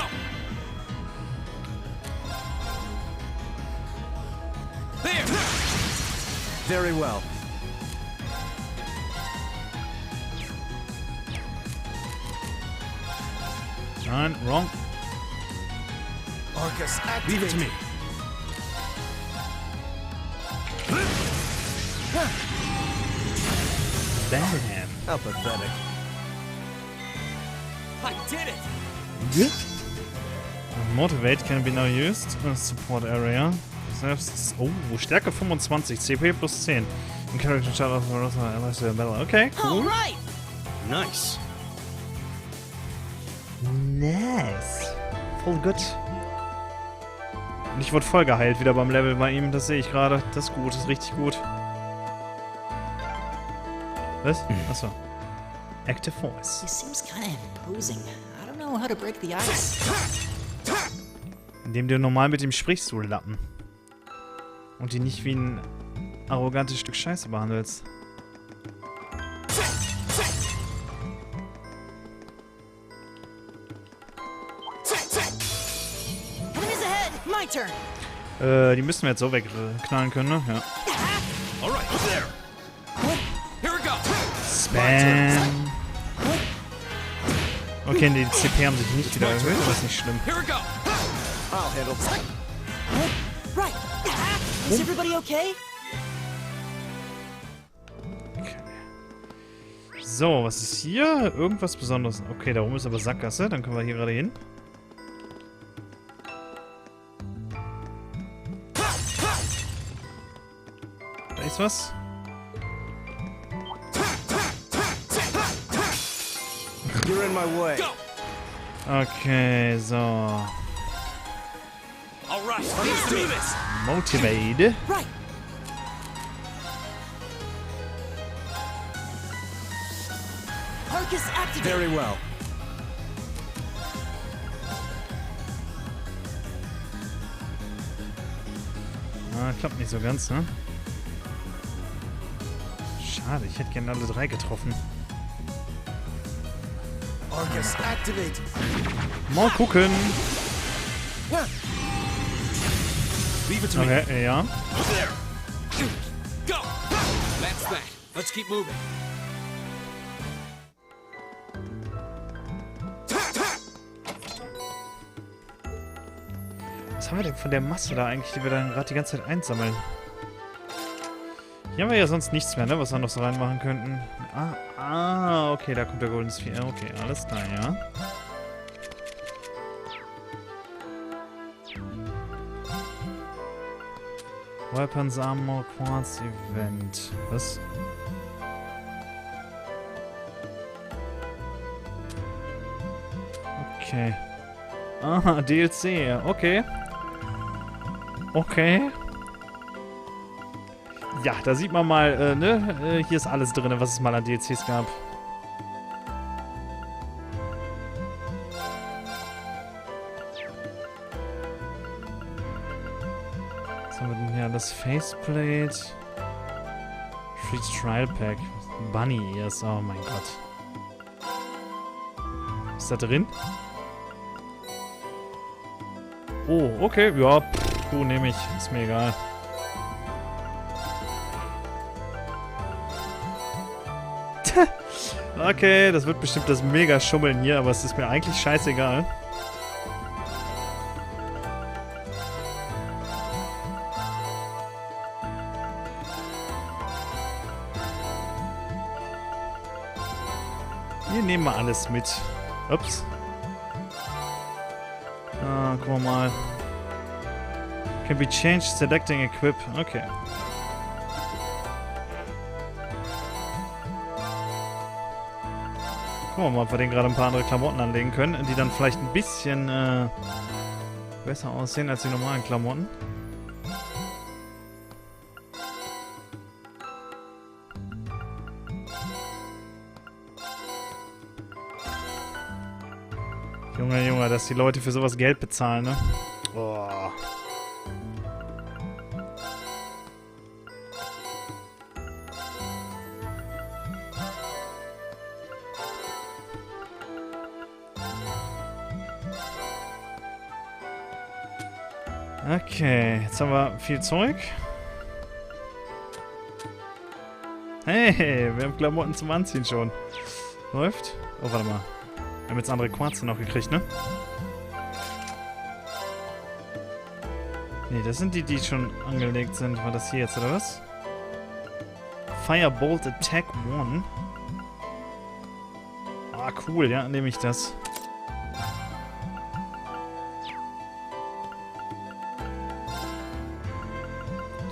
There. Very well. Nein, wrong. Arcus, Leave it to me. Damn. How pathetic. I did it. Motivate can be now used. Support area. Selbst. Oh, Stärke 25, CP plus 10. In character chart of the battle. Okay, cool. Alright! Nice. Nice. Voll gut. Und ich wurde voll geheilt wieder beim Level bei ihm. Das sehe ich gerade. Das ist gut, das ist richtig gut. Was? Achso. Active Voice. He seems kind of imposing. I don't know how to break the ice. Indem du normal mit ihm sprichst, du Lappen. Und ihn nicht wie ein arrogantes Stück Scheiße behandelst. Enemies ahead! My turn! Die müssen wir jetzt so wegknallen können, ne? Ja. All right, there. Here we go. Spam. Okay, die CP haben sich nicht wieder erhöht, aber ist nicht schlimm. Here we go. I'll handle this. Right! Is everybody okay? So, was ist hier? Irgendwas Besonderes. Okay, da oben ist aber Sackgasse. Dann können wir hier gerade hin. das was? You're in my way. Okay, so. All right, let's do this. Motivate. Right. Arcus activate. Very well. Ah, klappt nicht so ganz, ne? Schade, ich hätte gerne alle 3 getroffen. Arcus activate. Mal gucken. Leave it to me. Okay, ja. There. Go. That's that. Let's keep moving. Was haben wir denn von der Masse da eigentlich, die wir dann gerade die ganze Zeit einsammeln? Hier haben wir ja sonst nichts mehr, ne, was wir noch so reinmachen könnten. Okay, da kommt der Golden Sphere. Okay, alles klar, ja. Weapons, Armor, Quartz, Event. Was? Okay. Aha, DLC. Okay. Okay. Ja, da sieht man mal, ne? Hier ist alles drin, was es mal an DLCs gab. Was haben wir denn hier? Das Faceplate. Street Trial Pack. Bunny Ears. Oh mein Gott. Ist da drin? Oh, okay. Ja, du nehme ich. Ist mir egal. Okay, das wird bestimmt das mega Schummeln hier, aber es ist mir eigentlich scheißegal. Wir nehmen mal alles mit. Ups. Ah, guck mal. Can be changed selecting equip. Okay. Gucken wir mal, ob wir den gerade ein paar andere Klamotten anlegen können, die dann vielleicht ein bisschen besser aussehen als die normalen Klamotten. Junge, Junge, dass die Leute für sowas Geld bezahlen, ne? Boah. Okay, jetzt haben wir viel Zeug. Hey, wir haben Klamotten zum Anziehen schon. Läuft. Oh, warte mal. Wir haben jetzt andere Quarze noch gekriegt, ne? Ne, das sind die, die schon angelegt sind. War das hier jetzt, oder was? Firebolt Attack 1. Ah, cool, ja, nehme ich das.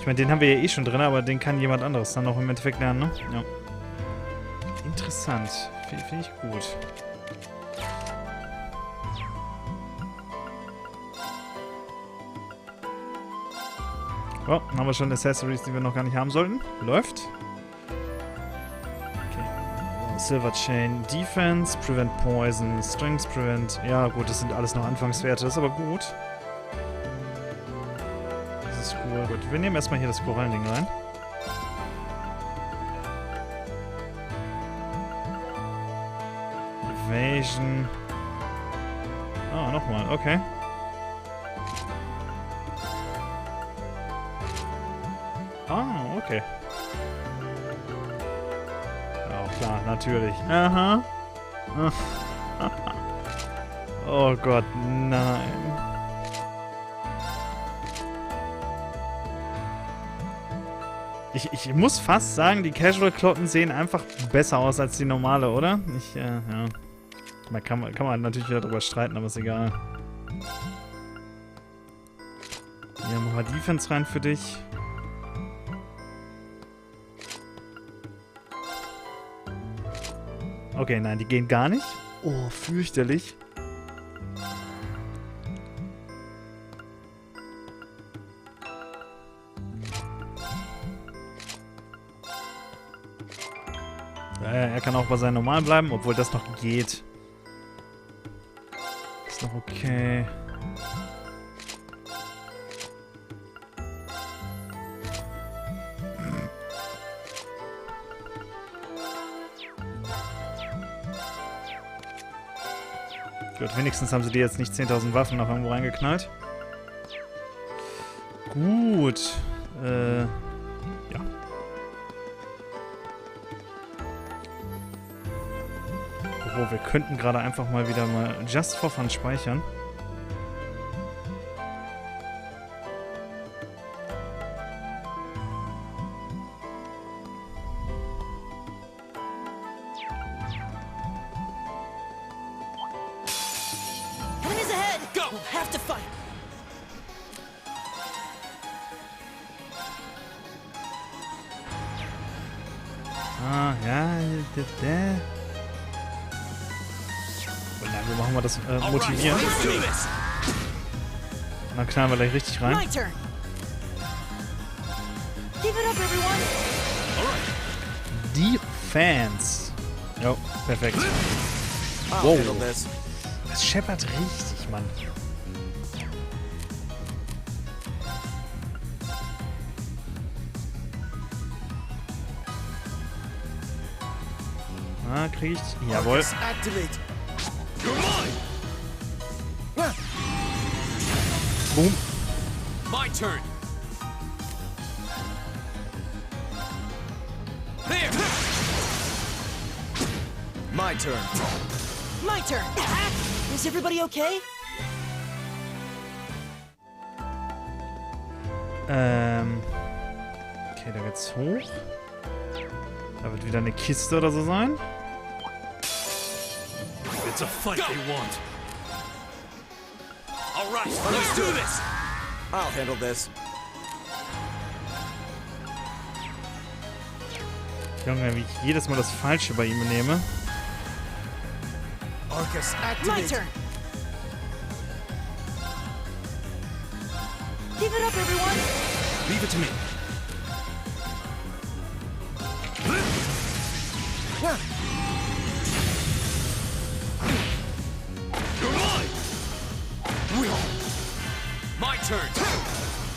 Ich meine, den haben wir ja eh schon drin, aber den kann jemand anderes dann noch im Endeffekt lernen, ne? Ja. Interessant. Finde ich gut. Oh, dann haben wir schon Accessories, die wir noch gar nicht haben sollten. Läuft. Okay. Silver Chain, Defense, Prevent Poison, Strings Prevent. Ja gut, das sind alles noch Anfangswerte, das ist aber gut. Das ist cool. Gut, wir nehmen erstmal hier das Korallending rein. Evasion. Ah, nochmal, okay. Ah, okay. Ja, klar, natürlich. Aha. Oh Gott, nein. Ich muss fast sagen, die Casual-Klotten sehen einfach besser aus als die normale, oder? Ja. Da kann man natürlich wieder drüber streiten, aber ist egal. Hier machen wir Defense rein für dich. Okay, nein, die gehen gar nicht. Oh, fürchterlich. Er kann auch bei seinen normalen bleiben, obwohl das noch geht. Ist noch okay. Gut, wenigstens haben sie dir jetzt nicht 10.000 Waffen noch irgendwo reingeknallt. Gut. Ja. Obwohl, wir könnten gerade einfach mal wieder just for fun speichern. Enemies ahead! Go! We'll have to fight! Ah, ja. Und dann machen wir das motivieren. Und dann knallen wir gleich richtig rein. My turn! Give it up, everyone! Die Fans. Jo, perfekt. Wow. Das scheppert richtig, Mann. Ah, krieg ich. Jawohl. Boom. My turn. There. My turn. My turn! Is everybody okay? Okay, da geht's hoch. Da wird wieder eine Kiste oder so sein. It's a fight they want. All right, let's do this. I'll handle this. Junge, wie ich jedes Mal das Falsche bei ihm nehme. Arcus, My activate. turn! Give it up, everyone! Leave it to me. You're mine. My turn.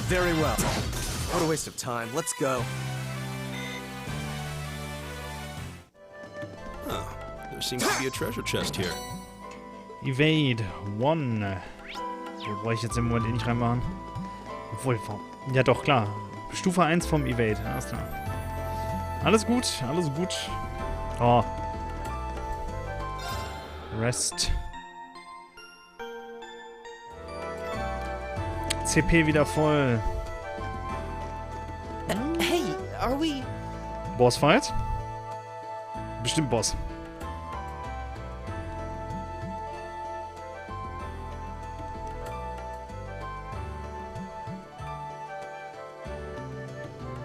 Very well. What a waste of time. Let's go. Huh. There seems to be a treasure chest here. Evade 1. Wo brauche ich jetzt im Moment eh nicht reinmachen? Obwohl, ja doch, klar. Stufe 1 vom Evade, alles klar. Alles gut, alles gut. Oh. Rest. CP wieder voll. Hey, are we... Bossfight? Bestimmt Boss.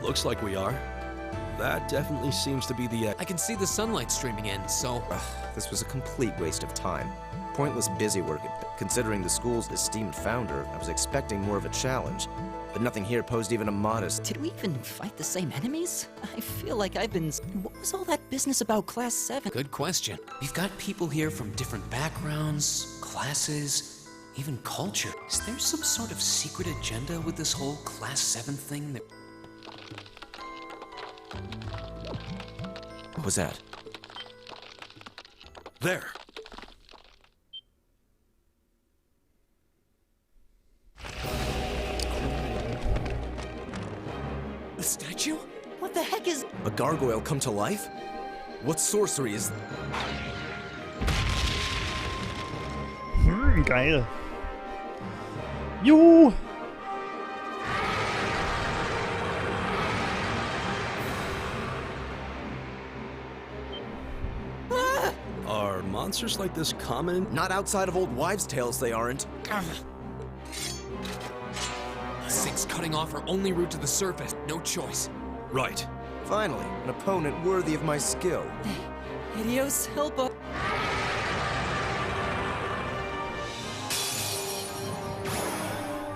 Looks like we are. That definitely seems to be the... I can see the sunlight streaming in, so... This was a complete waste of time. Pointless busy work. Considering the school's esteemed founder, I was expecting more of a challenge. But nothing here posed even a modest... Did we even fight the same enemies? I feel like I've been... What was all that business about Class 7? Good question. We've got people here from different backgrounds, classes, even culture. Is there some sort of secret agenda with this whole Class 7 thing that... What was that? There. The statue? What the heck is... A gargoyle come to life? What sorcery is... Geil. Juhu! Are monsters like this common? Not outside of old wives' tales, they aren't. This thing's cutting off our only route to the surface. No choice. Right. Finally, an opponent worthy of my skill. Idios, help us.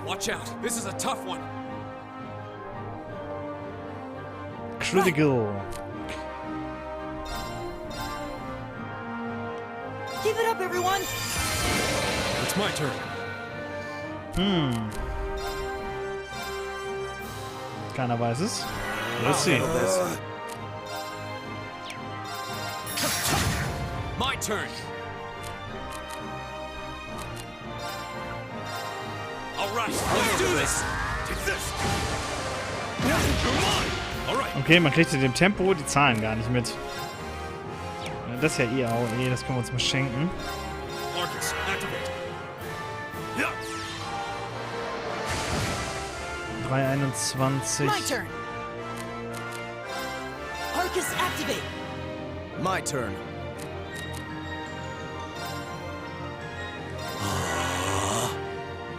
Watch out. This is a tough one. Critical. Give it up, everyone! It's my turn. Keiner weiß es. Let's see. My turn. All right, let's do this. Take this. Come on. All right. Okay, man kriegt in dem Tempo die Zahlen gar nicht mit. Das ist ja eh AOE, das können wir uns mal schenken. Marcus, activate. Yeah. 321. My turn! Arcus, activate! My turn.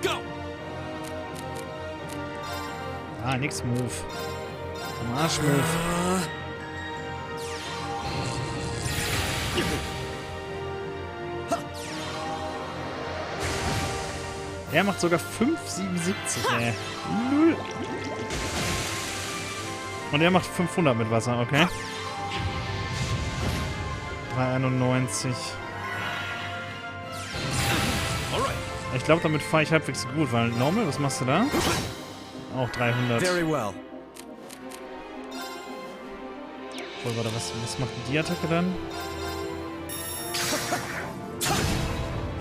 Go! Ah, nix Move. Marsch-Move. Er macht sogar 577, ey. Null. Und er macht 500 mit Wasser, okay. 391. Ich glaube, damit fahre ich halbwegs gut, weil Normal, was machst du da? Auch 300. Very well. Oh, warte, was macht die Attacke dann?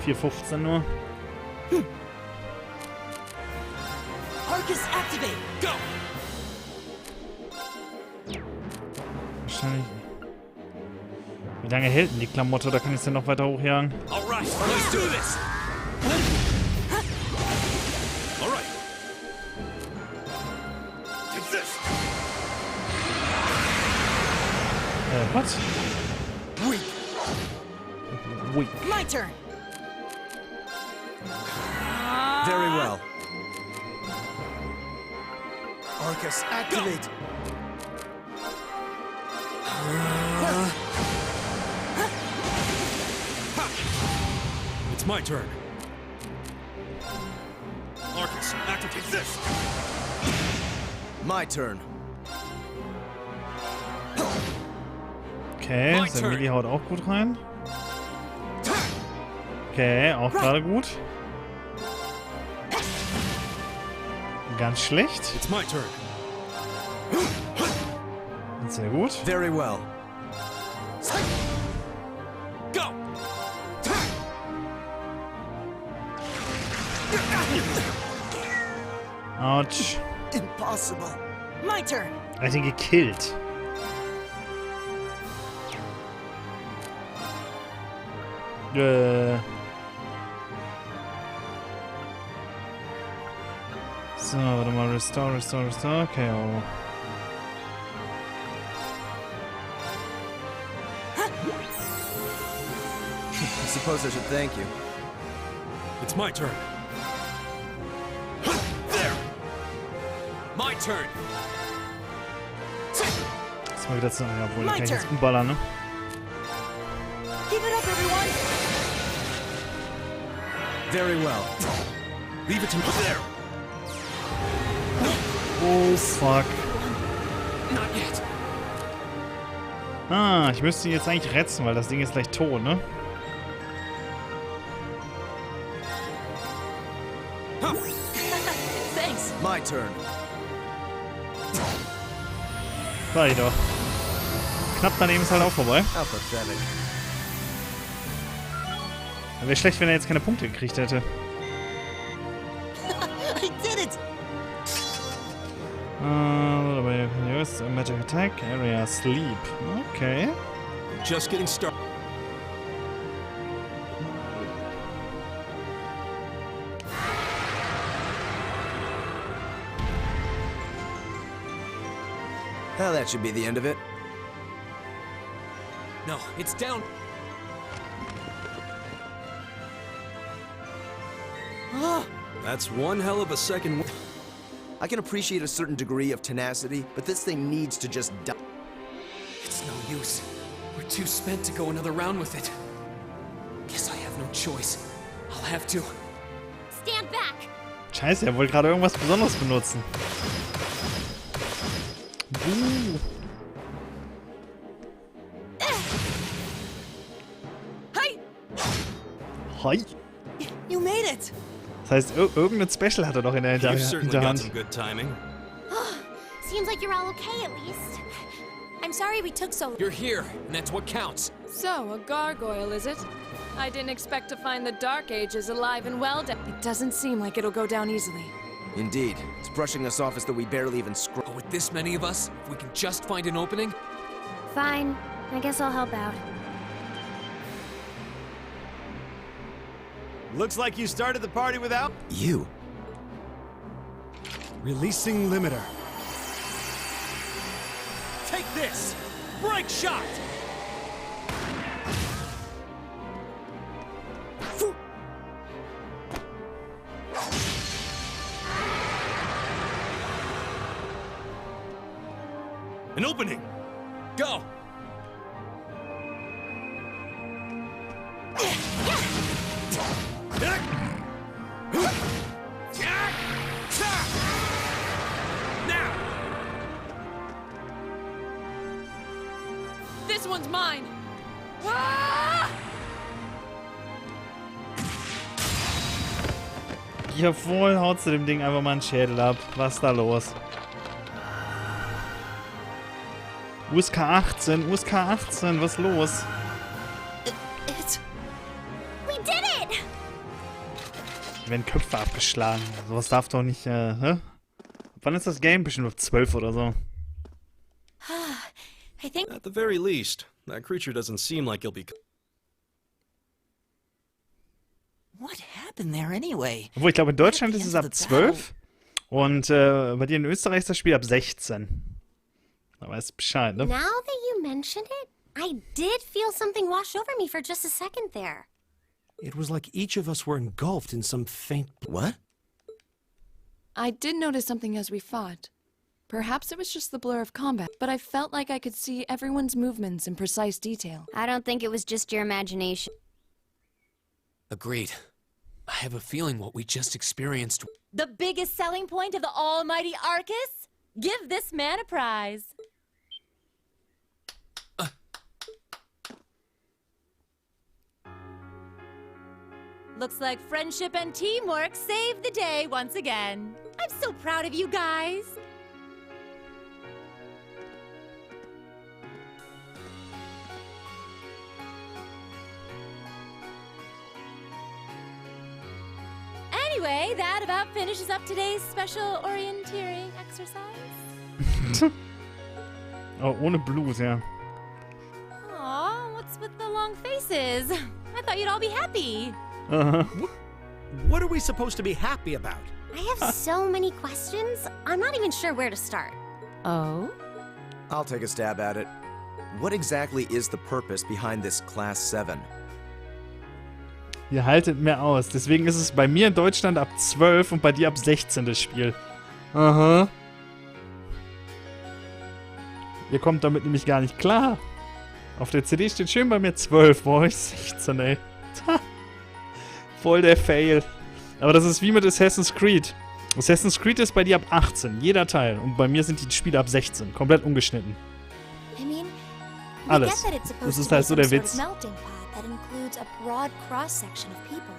4,15 nur. Arcus, activate! Go! Wahrscheinlich. Wie lange hält denn die Klamotte? Da kann ich es ja noch weiter hochjagen. All right, let's do this. All right. Take this. What? Weak. Weak. My turn! Very well. Arcus, activate. It's my turn. Marcus, activate this. My turn. Okay, sein Melee haut auch gut rein. Okay, auch gerade gut. Ganz schlecht. It's my turn. Sehr gut. Very well. Go. Autsch. Impossible. My turn! Er hat ihn gekillt. So, warte mal. Restore. Okay, oh. I suppose I should thank you. It's my turn. There. My turn. Jetzt mal wieder zu. Ja, obwohl, da kann ich jetzt umballern, ne? Give it up, everyone! Very well. Leave it to me. There. Oh, fuck. Not yet. Ah, ich müsste ihn jetzt eigentlich retzen, weil das Ding ist gleich tot, ne? Thanks! My turn. War ich doch. Knapp daneben ist halt auch vorbei. How pathetic. Wäre schlecht, wenn er jetzt keine Punkte gekriegt hätte. I did it! Use magic attack area sleep. Okay. Just getting started. Well, that should be the end of it. No, it's down. That's one hell of a second. I can appreciate a certain degree of tenacity, but this thing needs to just die. It's no use. We're too spent to go another round with it. Guess I have no choice. I'll have to. Stand back. Scheiße, er wollte gerade irgendwas Besonderes benutzen. Hi. You made it. Das heißt, irgendein Special hat er doch in der You've certainly got Hinterhand. some good timing. Seems like you're all okay at least. I'm sorry we took so long. You're here, and that's what counts. So, a gargoyle, is it? I didn't expect to find the Dark Ages alive and well. It doesn't seem like it'll go down easily. Indeed. It's brushing us off as though we barely even But with this many of us, if we can just find an opening... Fine. I guess I'll help out. Looks like you started the party without... You. Releasing limiter. Take this! Break shot! An opening! Go! Now! This one's mine! Ah! Jawohl, haut zu dem Ding einfach mal einen Schädel ab. Was ist da los? USK 18, USK 18, was ist los? We did it! Werden Köpfe abgeschlagen. Sowas darf doch nicht, hä? Wann ist das Game? Bestimmt auf 12 oder so. I think... At the very least, that creature doesn't seem like he'll be... What happened there anyway? Obwohl, ich glaube, in Deutschland ist es ab 12. Und bei dir in Österreich ist das Spiel ab 16. Da weißt du Bescheid, ne? Now that you mention it, I did feel something wash over me for just a second there. It was like each of us were engulfed in some faint... What? I did notice something as we fought. Perhaps it was just the blur of combat, but I felt like I could see everyone's movements in precise detail. I don't think it was just your imagination. Agreed. I have a feeling what we just experienced... The biggest selling point of the almighty Arcus? Give this man a prize. Looks like friendship and teamwork saved the day once again. I'm so proud of you guys. Anyway, that about finishes up today's special orienteering exercise. Oh, ohne Blues, ja. Aw, what's with the long faces? I thought you'd all be happy. What are we supposed to be happy about? I have so many questions, I'm not even sure where to start. Oh? I'll take a stab at it. What exactly is the purpose behind this Class 7? Ihr haltet mehr aus. Deswegen ist es bei mir in Deutschland ab 12 und bei dir ab 16 das Spiel. Aha. Ihr kommt damit nämlich gar nicht klar. Auf der CD steht schön bei mir 12. Boah, ich 16, ey. Voll der Fail. Aber das ist wie mit Assassin's Creed. Assassin's Creed ist bei dir ab 18, jeder Teil. Und bei mir sind die Spiele ab 16. Komplett ungeschnitten. I mean, we Alles. get that it's Das supposed ist to halt be so some der sort Witz. of melting pot that includes a broad cross-section of people.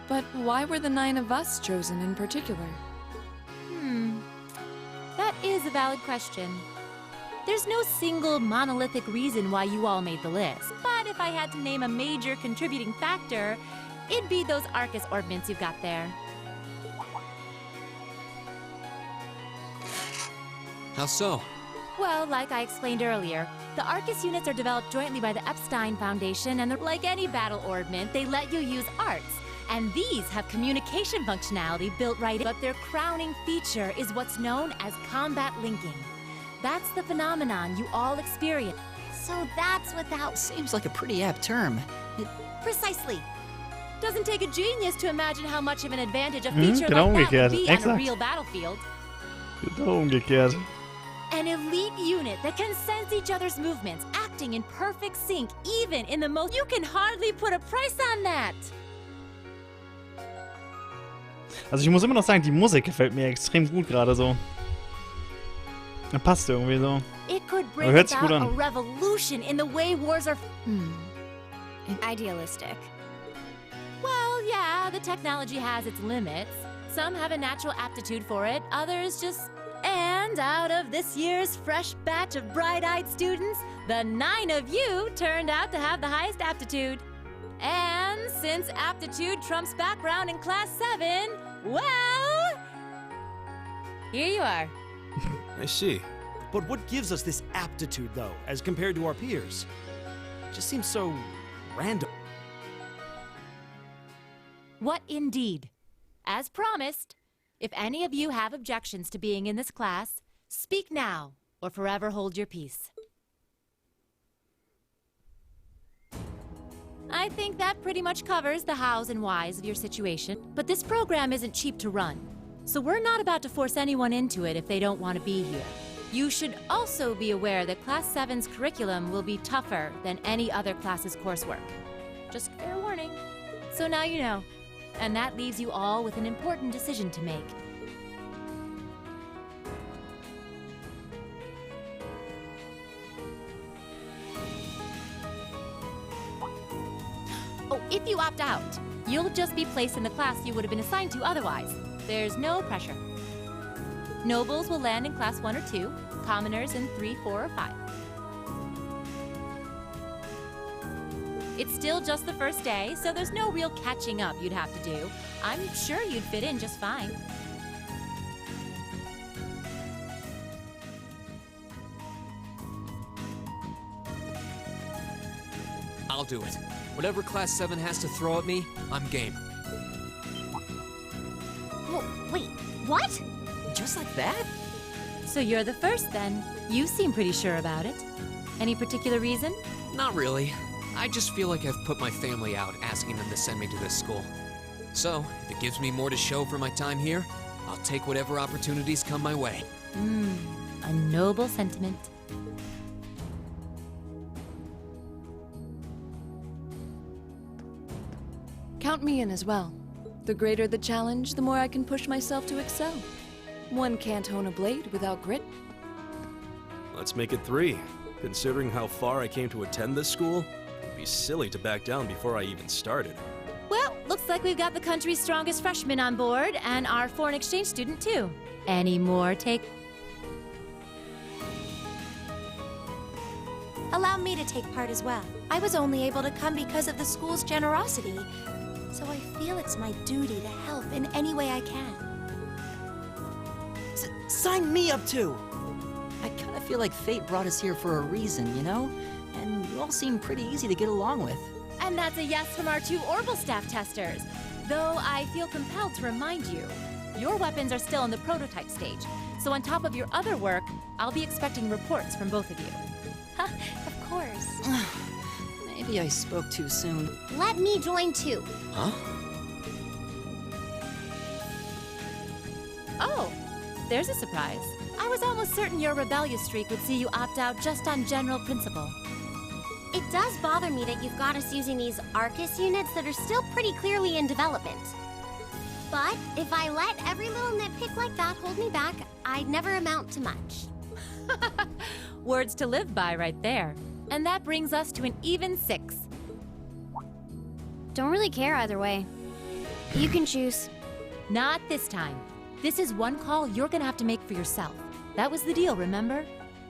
But why were the 9 of us chosen in particular? That is a valid question. There's no single monolithic reason why you all made the list. But if I had to name a major contributing factor, it'd be those Arcus ordnance you've got there. How so? Well, like I explained earlier, the Arcus units are developed jointly by the Epstein Foundation, and like any battle ordnance, they let you use arts. And these have communication functionality built right in. But their crowning feature is what's known as combat linking. That's the phenomenon you all experience. So that's what that... Seems like a pretty apt term. Precisely. Doesn't take a genius to imagine how much of an advantage a feature genau like that umgekehrt. would be on a Exakt. real battlefield. Genau umgekehrt. An elite unit that can sense each other's movements, acting in perfect sync, even in the most... You can hardly put a price on that! Also ich muss immer noch sagen, die Musik gefällt mir extrem gut gerade so. Passt irgendwie so. It could bring Hört sich gut about a an. revolution in the way wars are... Idealistic. Well, yeah, the technology has its limits. Some have a natural aptitude for it, others just... And out of this year's fresh batch of bright-eyed students, the 9 of you turned out to have the highest aptitude. And since aptitude trumps background in Class 7, well... Here you are. I see. But what gives us this aptitude, though, as compared to our peers? It just seems so random. What indeed? As promised, if any of you have objections to being in this class, speak now, or forever hold your peace. I think that pretty much covers the hows and whys of your situation, but this program isn't cheap to run, so we're not about to force anyone into it if they don't want to be here. You should also be aware that Class 7's curriculum will be tougher than any other class's coursework. Just fair warning. So now you know, and that leaves you all with an important decision to make. Oh, if you opt out, you'll just be placed in the class you would have been assigned to otherwise. There's no pressure. Nobles will land in Class 1 or 2, commoners in 3, 4, or 5. It's still just the first day, so there's no real catching up you'd have to do. I'm sure you'd fit in just fine. I'll do it. Whatever Class 7 has to throw at me, I'm game. Wait, what? Just like that? So you're the first then. You seem pretty sure about it. Any particular reason? Not really. I just feel like I've put my family out asking them to send me to this school. So, if it gives me more to show for my time here, I'll take whatever opportunities come my way. A noble sentiment. Count me in as well. The greater the challenge, the more I can push myself to excel. One can't hone a blade without grit. Let's make it 3. Considering how far I came to attend this school, it'd be silly to back down before I even started. Well, looks like we've got the country's strongest freshman on board, and our foreign exchange student too. Any more take... Allow me to take part as well. I was only able to come because of the school's generosity, so I feel it's my duty to help in any way I can. Sign me up too! I kind of feel like fate brought us here for a reason, you know? And you all seem pretty easy to get along with. And that's a yes from our 2 Orbital staff testers. Though I feel compelled to remind you, your weapons are still in the prototype stage. So on top of your other work, I'll be expecting reports from both of you. Of course. Maybe I spoke too soon. Let me join too. Huh? Oh, there's a surprise. I was almost certain your rebellious streak would see you opt out just on general principle. It does bother me that you've got us using these Arcus units that are still pretty clearly in development. But if I let every little nitpick like that hold me back, I'd never amount to much. Words to live by right there. And that brings us to an even 6. Don't really care either way. You can choose. Not this time. This is one call you're gonna have to make for yourself. That was the deal, remember?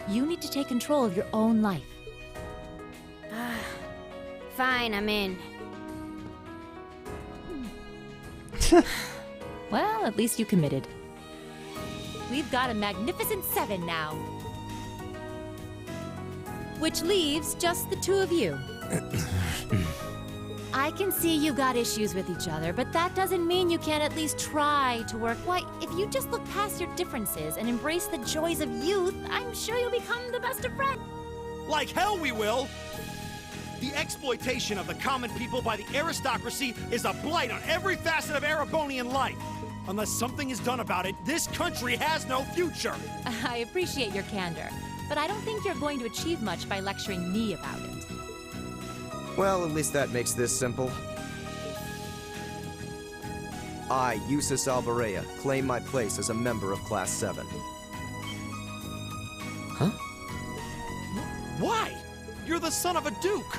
You need to take control of your own life. Fine, I'm in. Well, at least you committed. We've got a magnificent 7 now. Which leaves just the 2 of you. I can see you've got issues with each other, but that doesn't mean you can't at least try to work. Why, if you just look past your differences and embrace the joys of youth, I'm sure you'll become the best of friends. Like hell we will! The exploitation of the common people by the aristocracy is a blight on every facet of Erebonian life. Unless something is done about it, this country has no future! I appreciate your candor, but I don't think you're going to achieve much by lecturing me about it. Well, at least that makes this simple. I, Eustace Alvarea, claim my place as a member of Class 7. Huh? Why? You're the son of a duke!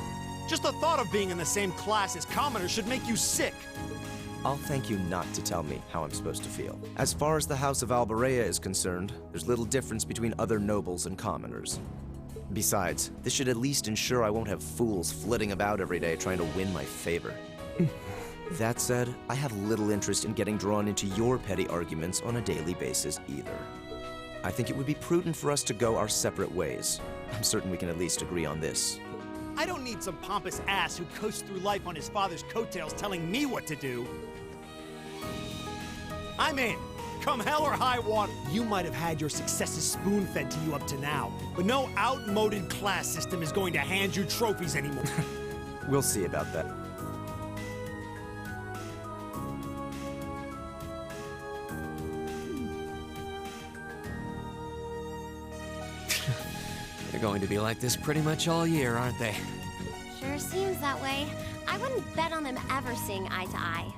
Just the thought of being in the same class as commoners should make you sick! I'll thank you not to tell me how I'm supposed to feel. As far as the House of Alvarea is concerned, there's little difference between other nobles and commoners. Besides, this should at least ensure I won't have fools flitting about every day trying to win my favor. That said, I have little interest in getting drawn into your petty arguments on a daily basis either. I think it would be prudent for us to go our separate ways. I'm certain we can at least agree on this. I don't need some pompous ass who coasts through life on his father's coattails telling me what to do. I'm in. Come hell or high water. You might have had your successes spoon-fed to you up to now, but no outmoded class system is going to hand you trophies anymore. We'll see about that. They're going to be like this pretty much all year, aren't they? Sure seems that way. I wouldn't bet on them ever seeing eye to eye.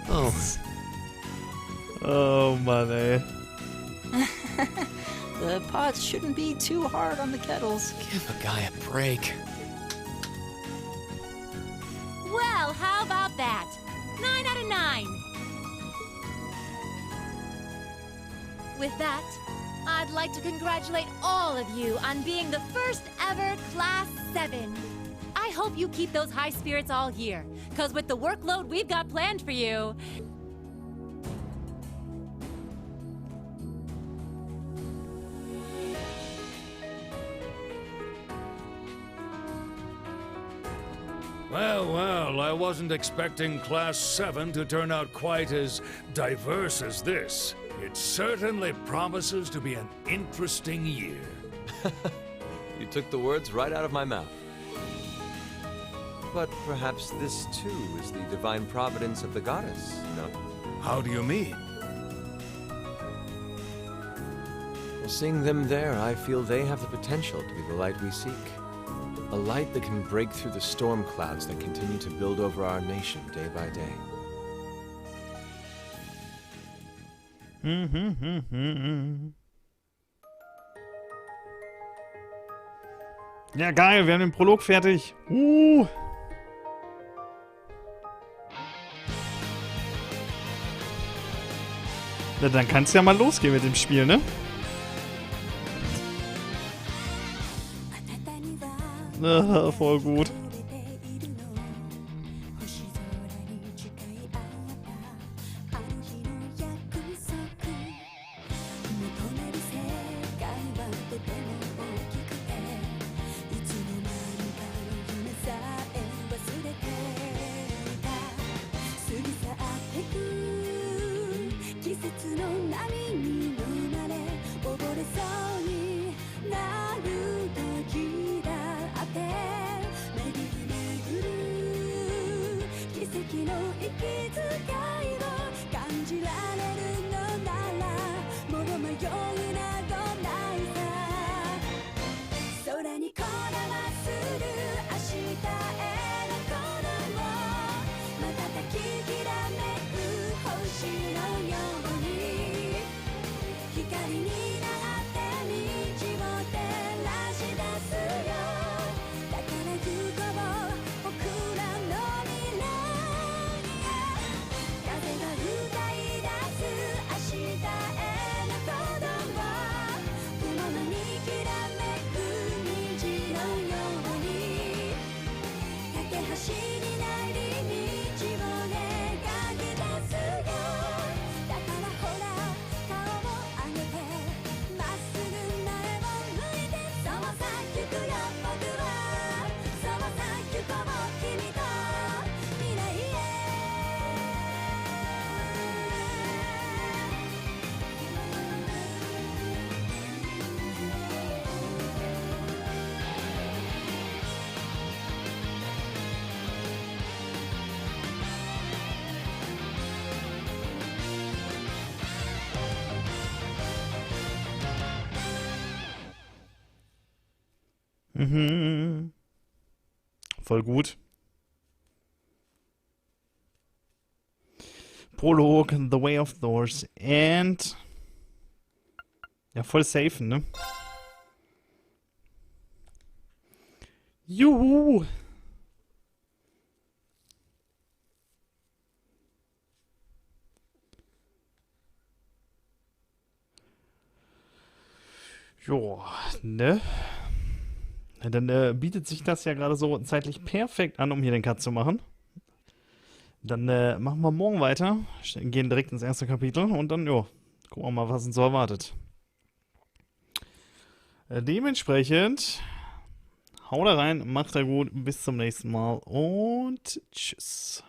Oh. Oh, money. The pots shouldn't be too hard on the kettles. Give a guy a break. Well, how about that? 9 out of 9. With that, I'd like to congratulate all of you on being the first ever Class 7. I hope you keep those high spirits all year, because with the workload we've got planned for you... Well, well, I wasn't expecting Class 7 to turn out quite as diverse as this. It certainly promises to be an interesting year. You took the words right out of my mouth. But perhaps this, too, is the divine providence of the goddess, no? How do you mean? Well, seeing them there, I feel they have the potential to be the light we seek. A light that can break through the storm clouds that continue to build over our nation day by day. Ja, geil, wir haben den Prolog fertig. Ja, dann kann's ja mal losgehen mit dem Spiel, ne? Voll gut. Mhm. Voll gut. Prolog, The Way of Thors and... Ja, voll safe, ne? Juhu! Joa, ne? Ja, dann bietet sich das ja gerade so zeitlich perfekt an, um hier den Cut zu machen. Dann machen wir morgen weiter, gehen direkt ins erste Kapitel und dann, jo, gucken wir mal, was uns so erwartet. Dementsprechend, haut da rein, macht da gut, bis zum nächsten Mal und tschüss.